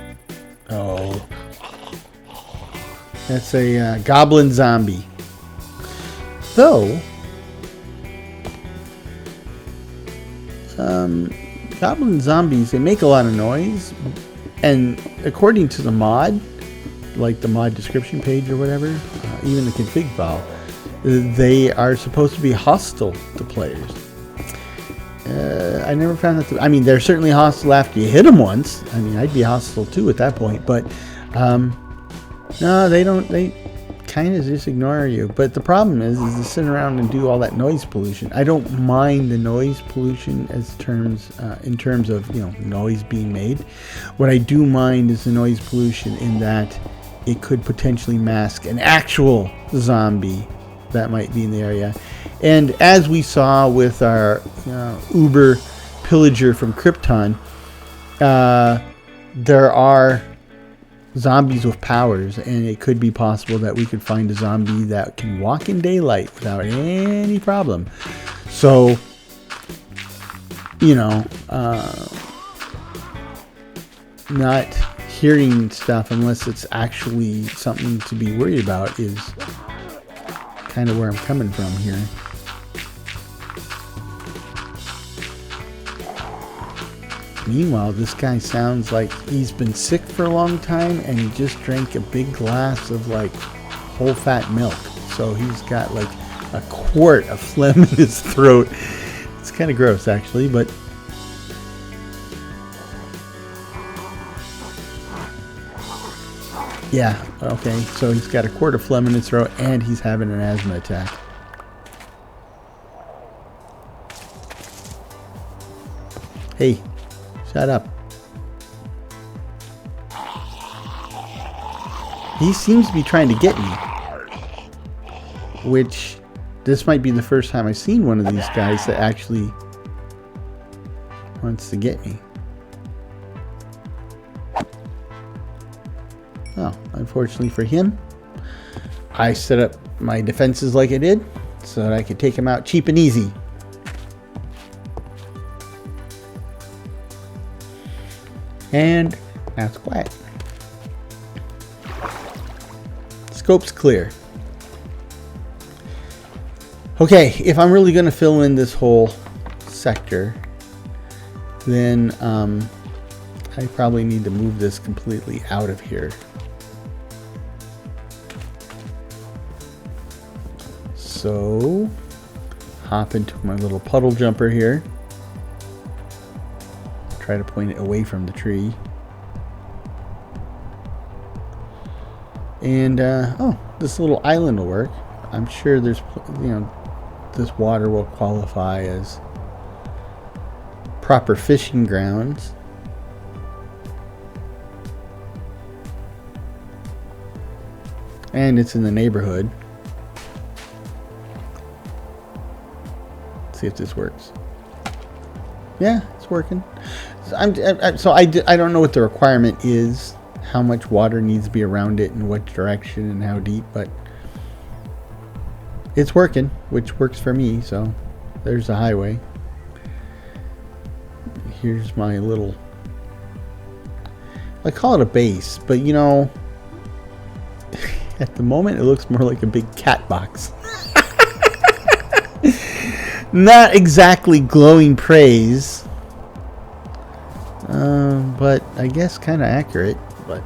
that's a goblin zombie. Though, goblin zombies, they make a lot of noise, and according to the mod, like the mod description page or whatever, even the config file, they are supposed to be hostile to players. I never found that. I mean, they're certainly hostile after you hit them once. I mean, I'd be hostile too at that point. But no, they don't. They kind of just ignore you. But the problem is to sit around and do all that noise pollution. I don't mind the noise pollution in terms of noise being made. What I do mind is the noise pollution in that it could potentially mask an actual zombie that might be in the area. And as we saw with our Uber pillager from Krypton, there are zombies with powers, and it could be possible that we could find a zombie that can walk in daylight without any problem. So, not hearing stuff unless it's actually something to be worried about is kind of where I'm coming from here. Meanwhile, this guy sounds like he's been sick for a long time and he just drank a big glass of like whole fat milk. So he's got like a quart of phlegm in his throat. It's kind of gross actually, but yeah, okay. So he's got a quart of phlegm in his throat and he's having an asthma attack. Hey, shut up. He seems to be trying to get me. Which, this might be the first time I've seen one of these guys that actually wants to get me. Oh, unfortunately for him, I set up my defenses like I did so that I could take him out cheap and easy. And now it's quiet. Scope's clear. Okay, if I'm really going to fill in this whole sector, then I probably need to move this completely out of here. So, hop into my little puddle jumper here. Try to point it away from the tree. And, oh, this little island will work. I'm sure there's, you know, this water will qualify as proper fishing grounds. And it's in the neighborhood. Let's see if this works. Yeah, it's working. So I don't know what the requirement is, how much water needs to be around it and what direction and how deep, but it's working, which works for me. So there's the highway. Here's my little, I call it a base, but you know, at the moment it looks more like a big cat box. Not exactly glowing praise, but I guess kind of accurate. But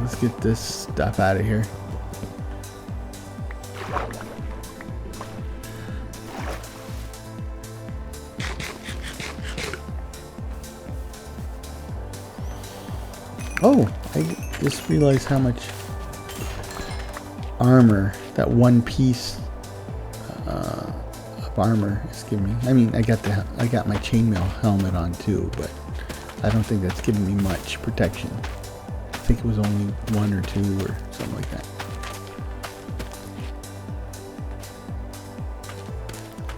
let's get this stuff out of here. Oh, I just realized how much armor that one piece of armor is giving me. I mean, I got my chainmail helmet on too, but I don't think that's giving me much protection. I think it was only 1 or 2 or something like that.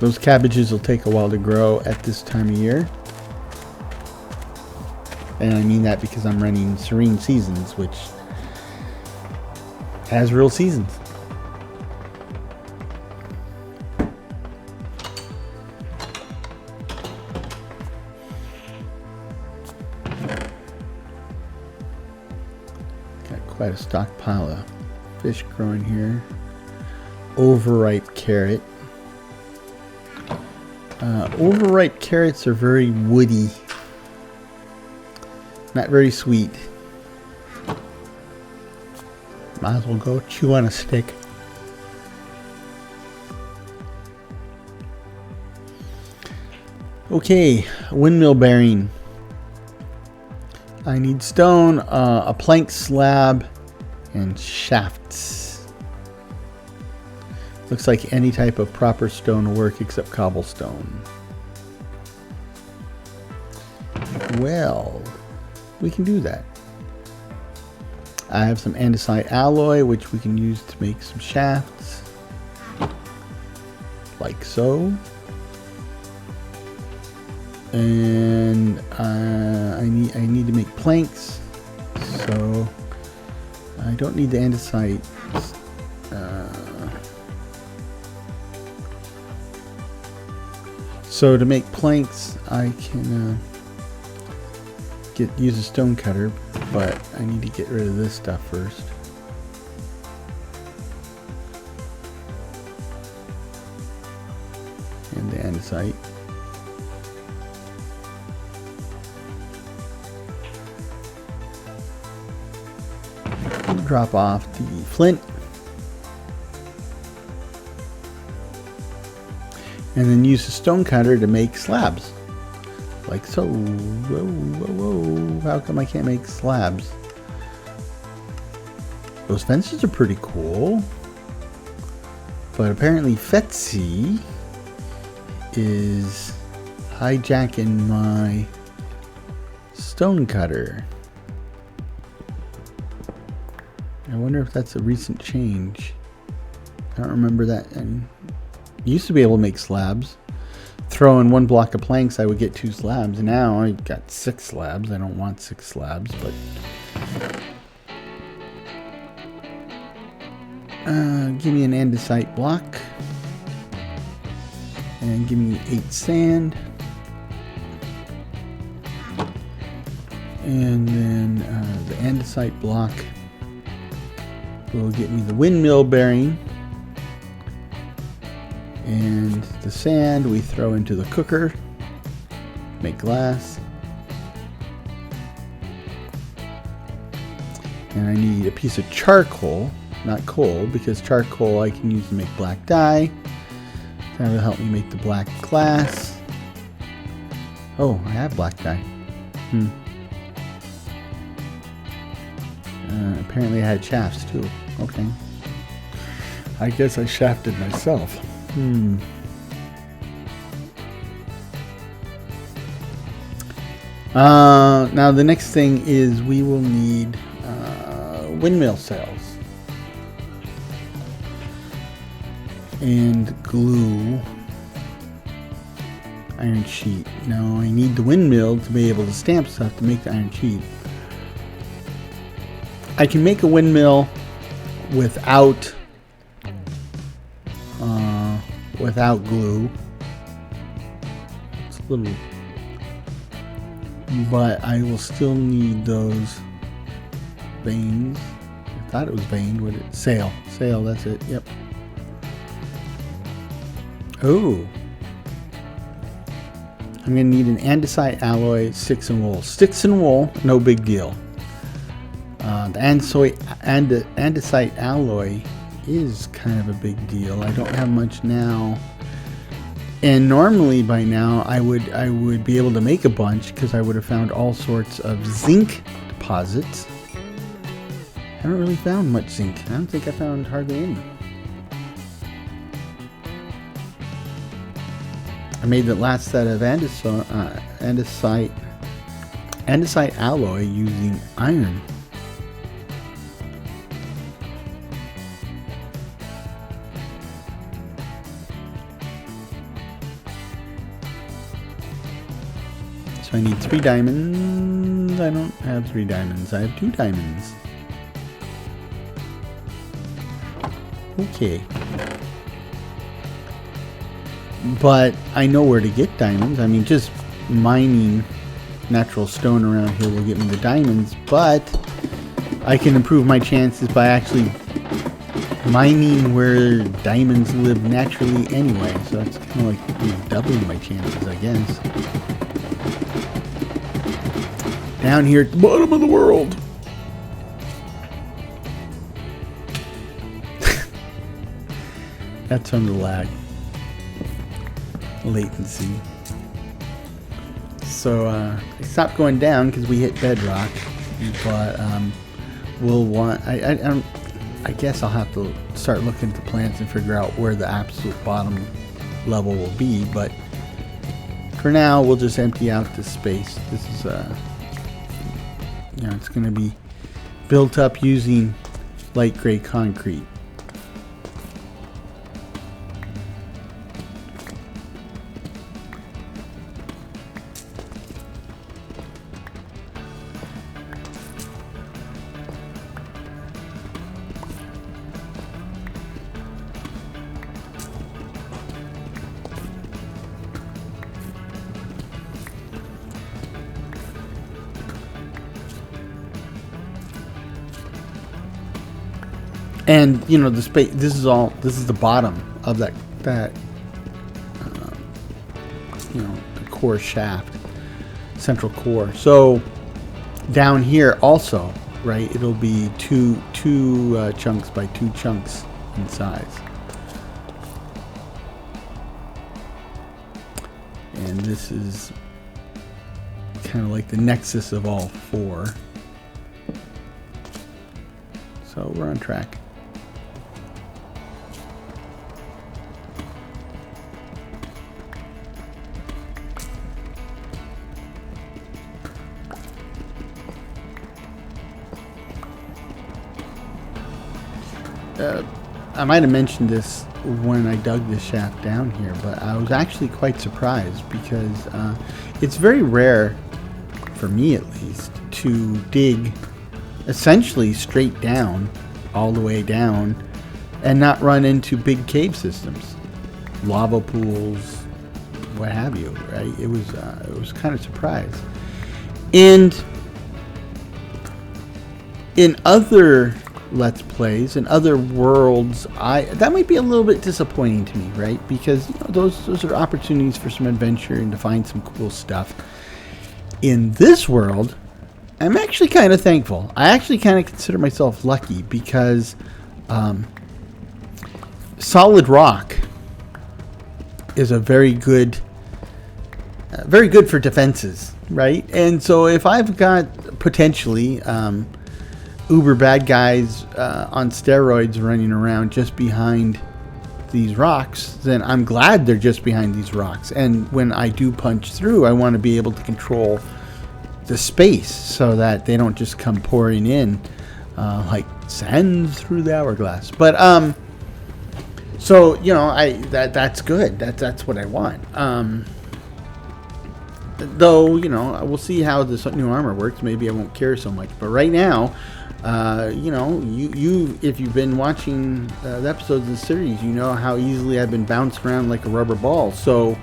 Those cabbages will take a while to grow at this time of year. And I mean that because I'm running Serene Seasons, which has real seasons. Got quite a stockpile of fish growing here. Overripe carrot. Overripe carrots are very woody. Not very sweet. Might as well go chew on a stick. Okay, windmill bearing. I need stone, a plank slab, and shafts. Looks like any type of proper stone will work except cobblestone. Well, we can do that. I have some andesite alloy, which we can use to make some shafts, like so. And I need to make planks, so I don't need the andesite. So to make planks, I can use a stone cutter, but I need to get rid of this stuff first. andesite. Drop off the flint. And then use the stone cutter to make slabs. Like so. Whoa, whoa, whoa. How come I can't make slabs? Those fences are pretty cool. But apparently Fetsy is hijacking my stone cutter. I wonder if that's a recent change. I don't remember that. And used to be able to make slabs. Throw in one block of planks, I would get 2 slabs. Now I got 6 slabs. I don't want 6 slabs, but give me an andesite block and give me 8 sand, and then the andesite block will get me the windmill bearing. And the sand we throw into the cooker, make glass. And I need a piece of charcoal, not coal, because charcoal I can use to make black dye. That will help me make the black glass. Oh, I have black dye. Apparently I had shafts too. Okay. I guess I shafted myself. Now the next thing is we will need windmill sails and glue, iron sheet. Now I need the windmill to be able to stamp stuff to make the iron sheet. I can make a windmill without glue. It's a little, but I will still need those vanes. I thought it was vane. What it? Sail. That's it. Yep. Oh, I'm gonna need an andesite alloy, sticks and wool. Sticks and wool, no big deal. The andesite alloy is kind of a big deal. I don't have much now, and normally by now I would be able to make a bunch because I would have found all sorts of zinc deposits. I haven't really found much zinc. I don't think I found hardly any. I made the last set of andesite alloy using iron. So I need 3 diamonds. I don't have 3 diamonds. I have 2 diamonds. Okay. But I know where to get diamonds. I mean, just mining natural stone around here will get me the diamonds, but I can improve my chances by actually mining where diamonds live naturally anyway. So that's kind of like doubling my chances, I guess. Down here at the bottom of the world. That's from the lag. Latency. So I stopped going down because we hit bedrock, but we'll want. I guess I'll have to start looking at the plants and figure out where the absolute bottom level will be. But for now, we'll just empty out this space. This is it's going to be built up using light gray concrete. And the space. This is the bottom of that the core shaft, central core. So down here also, right, it'll be two chunks by 2 chunks in size. And this is kind of like the nexus of all 4. So we're on track. I might have mentioned this when I dug this shaft down here, but I was actually quite surprised because it's very rare, for me at least, to dig essentially straight down, all the way down, and not run into big cave systems, lava pools, what have you, right? It was kind of surprised. And in other Let's Plays and other worlds, that might be a little bit disappointing to me, right? Because those are opportunities for some adventure and to find some cool stuff. In this world, I'm actually kind of thankful. I actually kind of consider myself lucky because solid rock is a very good for defenses, right? And so if I've got potentially uber bad guys on steroids running around just behind these rocks, then I'm glad they're just behind these rocks. And when I do punch through, I want to be able to control the space so that they don't just come pouring in like sand through the hourglass. But so that's good. That's what I want. Though we'll see how this new armor works. Maybe I won't care so much. But right now, you if you've been watching the episodes of the series, you know how easily I've been bounced around like a rubber ball. So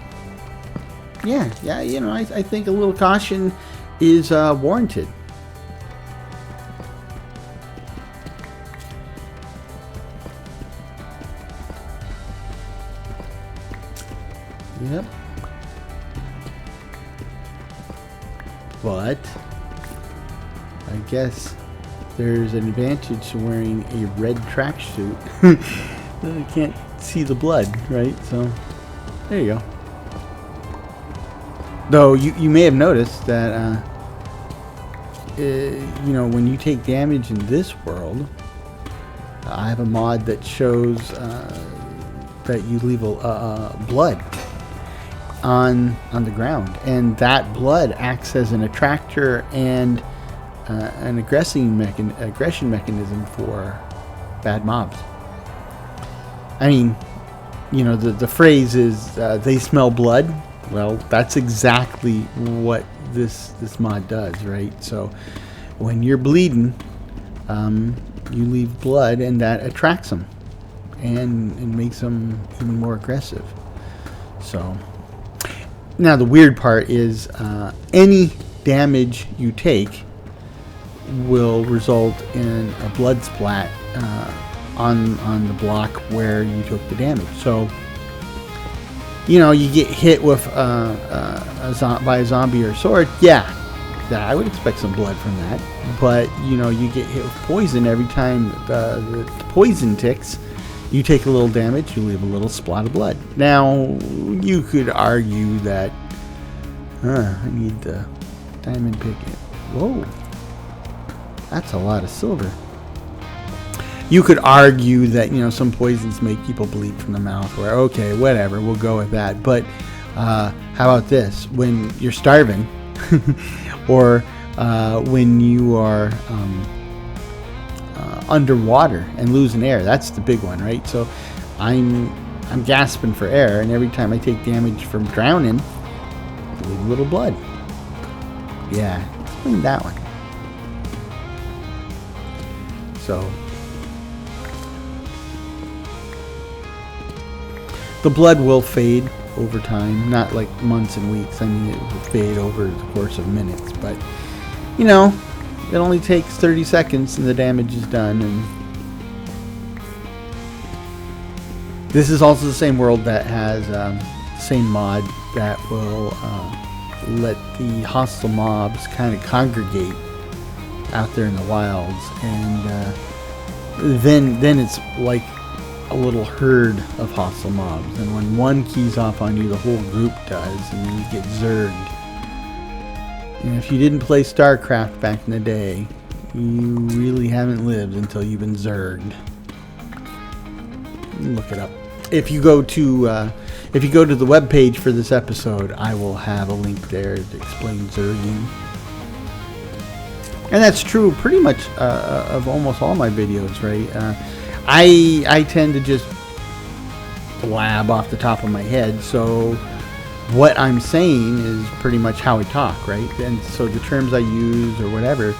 yeah, I think a little caution is warranted. Yep. But I guess there's an advantage to wearing a red tracksuit. You can't see the blood, right? So there you go. Though you may have noticed that when you take damage in this world, I have a mod that shows that you leave blood on the ground, and that blood acts as an attractor and an aggression mechanism for bad mobs. I mean, the phrase is they smell blood. Well, that's exactly what this mod does, right? So when you're bleeding, you leave blood, and that attracts them and makes them even more aggressive. So now the weird part is any damage you take will result in a blood splat on the block where you took the damage. So you get hit with by a zombie or a sword, yeah, I would expect some blood from that. But you get hit with poison every time the poison ticks. You take a little damage, you leave a little splat of blood. Now, you could argue that, I need the diamond picket. Whoa, that's a lot of silver. You could argue that, some poisons make people bleed from the mouth, or okay, whatever, we'll go with that. But how about this? When you're starving, or when you are underwater and losing air, that's the big one, right? So I'm gasping for air, and every time I take damage from drowning, I leave a little blood. Yeah, explain that one. So the blood will fade over time, not like months and weeks. I mean, it will fade over the course of minutes, but it only takes 30 seconds and the damage is done. And this is also the same world that has same mod that will let the hostile mobs kind of congregate out there in the wilds, and then it's like a little herd of hostile mobs, and when one keys off on you, the whole group does, and then you get zerged. And if you didn't play StarCraft back in the day, you really haven't lived until you've been zerged. Look it up. If you go to the web page for this episode, I will have a link there to explain zerging. And that's true pretty much of almost all my videos, right? I tend to just blab off the top of my head, so what I'm saying is pretty much how I talk, right? And so the terms I use or whatever,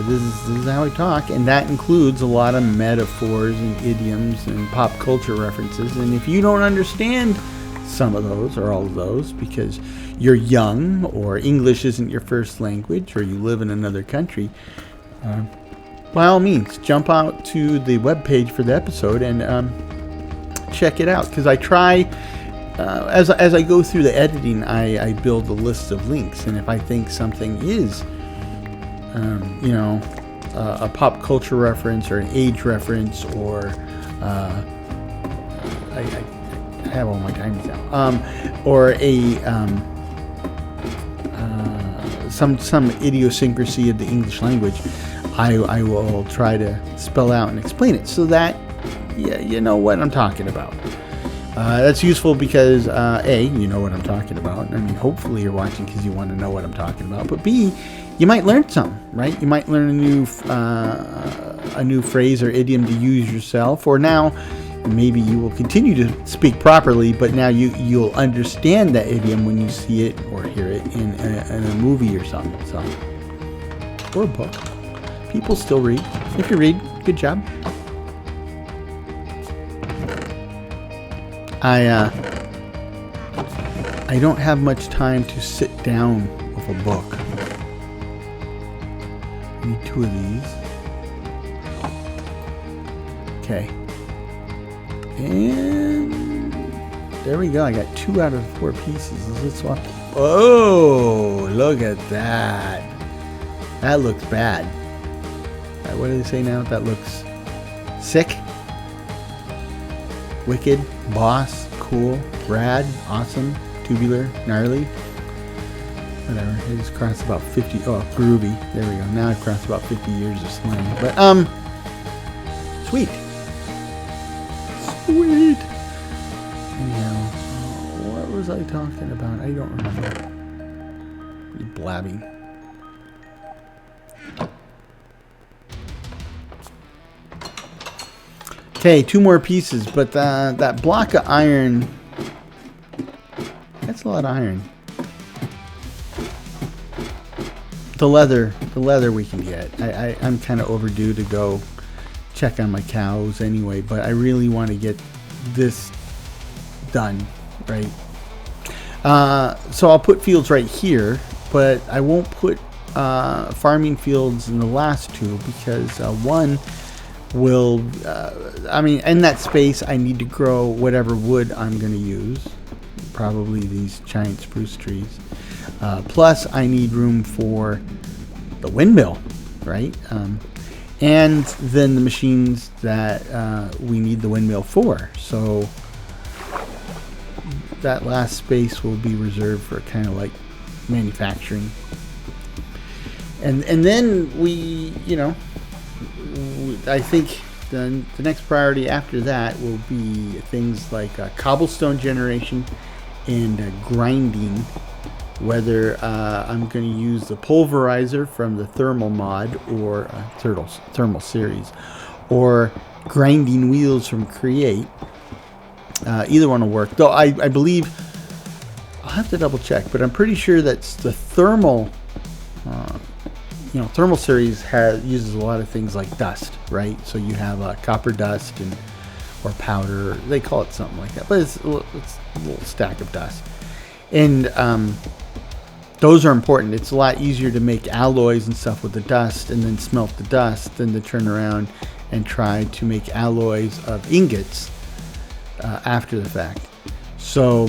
this is how I talk, and that includes a lot of metaphors and idioms and pop culture references. And if you don't understand some of those or all of those because you're young, or English isn't your first language, or you live in another country, by all means, jump out to the webpage for the episode and check it out. Because I try, as I go through the editing, I build a list of links, and if I think something is, a pop culture reference or an age reference, or I have all my times now, or a some idiosyncrasy of the English language, I will try to spell out and explain it so that you know what I'm talking about. That's useful because A, you know what I'm talking about. I mean, hopefully you're watching because you want to know what I'm talking about. But B, you might learn something, right? You might learn a new phrase or idiom to use yourself, or now maybe you will continue to speak properly, but now you'll understand that idiom when you see it or hear it in a movie or something. So, or a book. People still read. If you read, good job. I don't have much time to sit down with a book. I need 2 of these. Okay. And there we go. I got 2 out of 4 pieces. Let's swap. Oh, look at that. That looks bad. What do they say now? That looks sick, wicked, boss, cool, rad, awesome, tubular, gnarly. Whatever. I just crossed about 50. Oh, groovy. There we go. Now I've crossed about 50 years of slang. But sweet. Sweet. Anyhow, what was I talking about? I don't remember. You're blabbing. Okay, 2 more pieces, but that block of iron, that's a lot of iron. The leather we can get. I'm kind of overdue to go check on my cows anyway, but I really want to get this done, right? So I'll put fields right here, but I won't put farming fields in the last 2 because one will, in that space I need to grow whatever wood I'm going to use, probably these giant spruce trees. Plus I need room for the windmill, right? And then the machines that we need the windmill for. So that last space will be reserved for kind of like manufacturing. And then I think the next priority after that will be things like cobblestone generation and grinding, whether I'm going to use the pulverizer from the thermal mod or thermal series, or grinding wheels from Create. Either one will work, though I believe, I'll have to double check, but I'm pretty sure that's the thermal thermal series uses a lot of things like dust, right? So you have copper dust or powder. They call it something like that, but it's a little stack of dust. And those are important. It's a lot easier to make alloys and stuff with the dust and then smelt the dust than to turn around and try to make alloys of ingots after the fact. So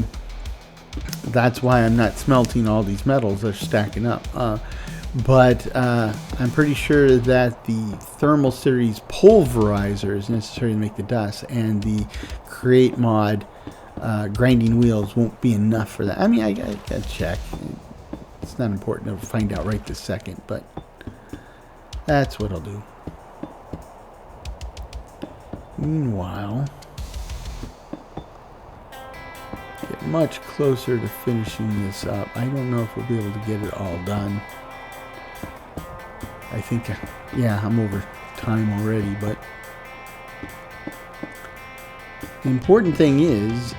That's why I'm not smelting all these metals. They're stacking up. But I'm pretty sure that the thermal series pulverizer is necessary to make the dust, and the create mod grinding wheels won't be enough for that. I mean, I gotta check. It's not important to find out right this second, but that's what I'll do. Meanwhile, get much closer to finishing this up. I don't know if we'll be able to get it all done. I think, yeah, I'm over time already, but the important thing is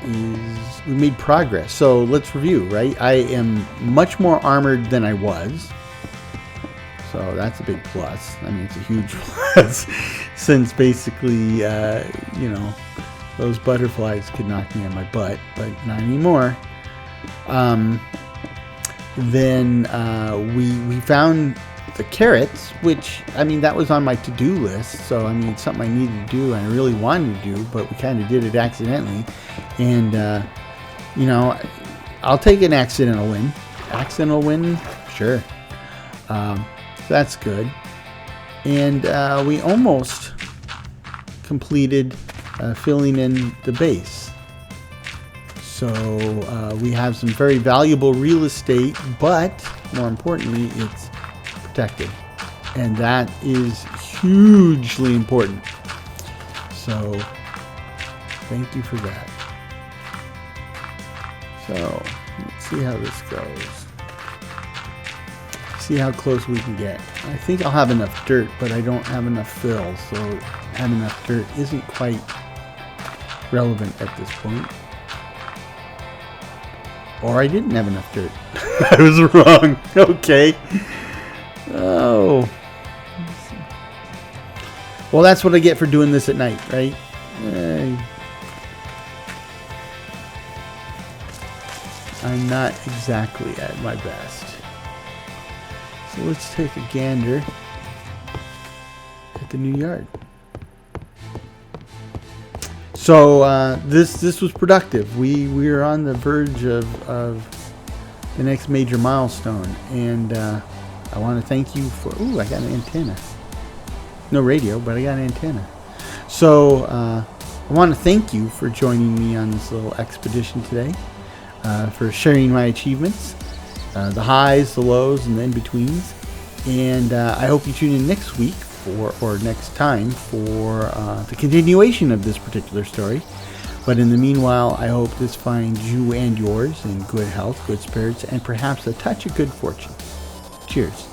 we made progress. So let's review, right? I am much more armored than I was. So that's a big plus. I mean, it's a huge plus since basically, those butterflies could knock me on my butt, but not anymore. Then we found the carrots, which, I mean, that was on my to-do list. So, I mean, it's something I needed to do and I really wanted to do, but we kind of did it accidentally. And, I'll take an accidental win. Accidental win? Sure. So that's good. And we almost completed filling in the base. So we have some very valuable real estate, but more importantly, it's protected. And that is hugely important. So thank you for that. So let's see how this goes. See how close we can get. I think I'll have enough dirt, but I don't have enough fill, so having enough dirt isn't quite relevant at this point. Or I didn't have enough dirt. I was wrong. Okay. Oh. Well, that's what I get for doing this at night, right? I'm not exactly at my best. So let's take a gander at the new yard. So this was productive. We are on the verge of the next major milestone, and I want to thank you for. Ooh, I got an antenna. No radio, but I got an antenna. So I want to thank you for joining me on this little expedition today, for sharing my achievements, the highs, the lows, and the in-betweens. And I hope you tune in next week or next time for the continuation of this particular story. But in the meanwhile, I hope this finds you and yours in good health, good spirits, and perhaps a touch of good fortune. Cheers.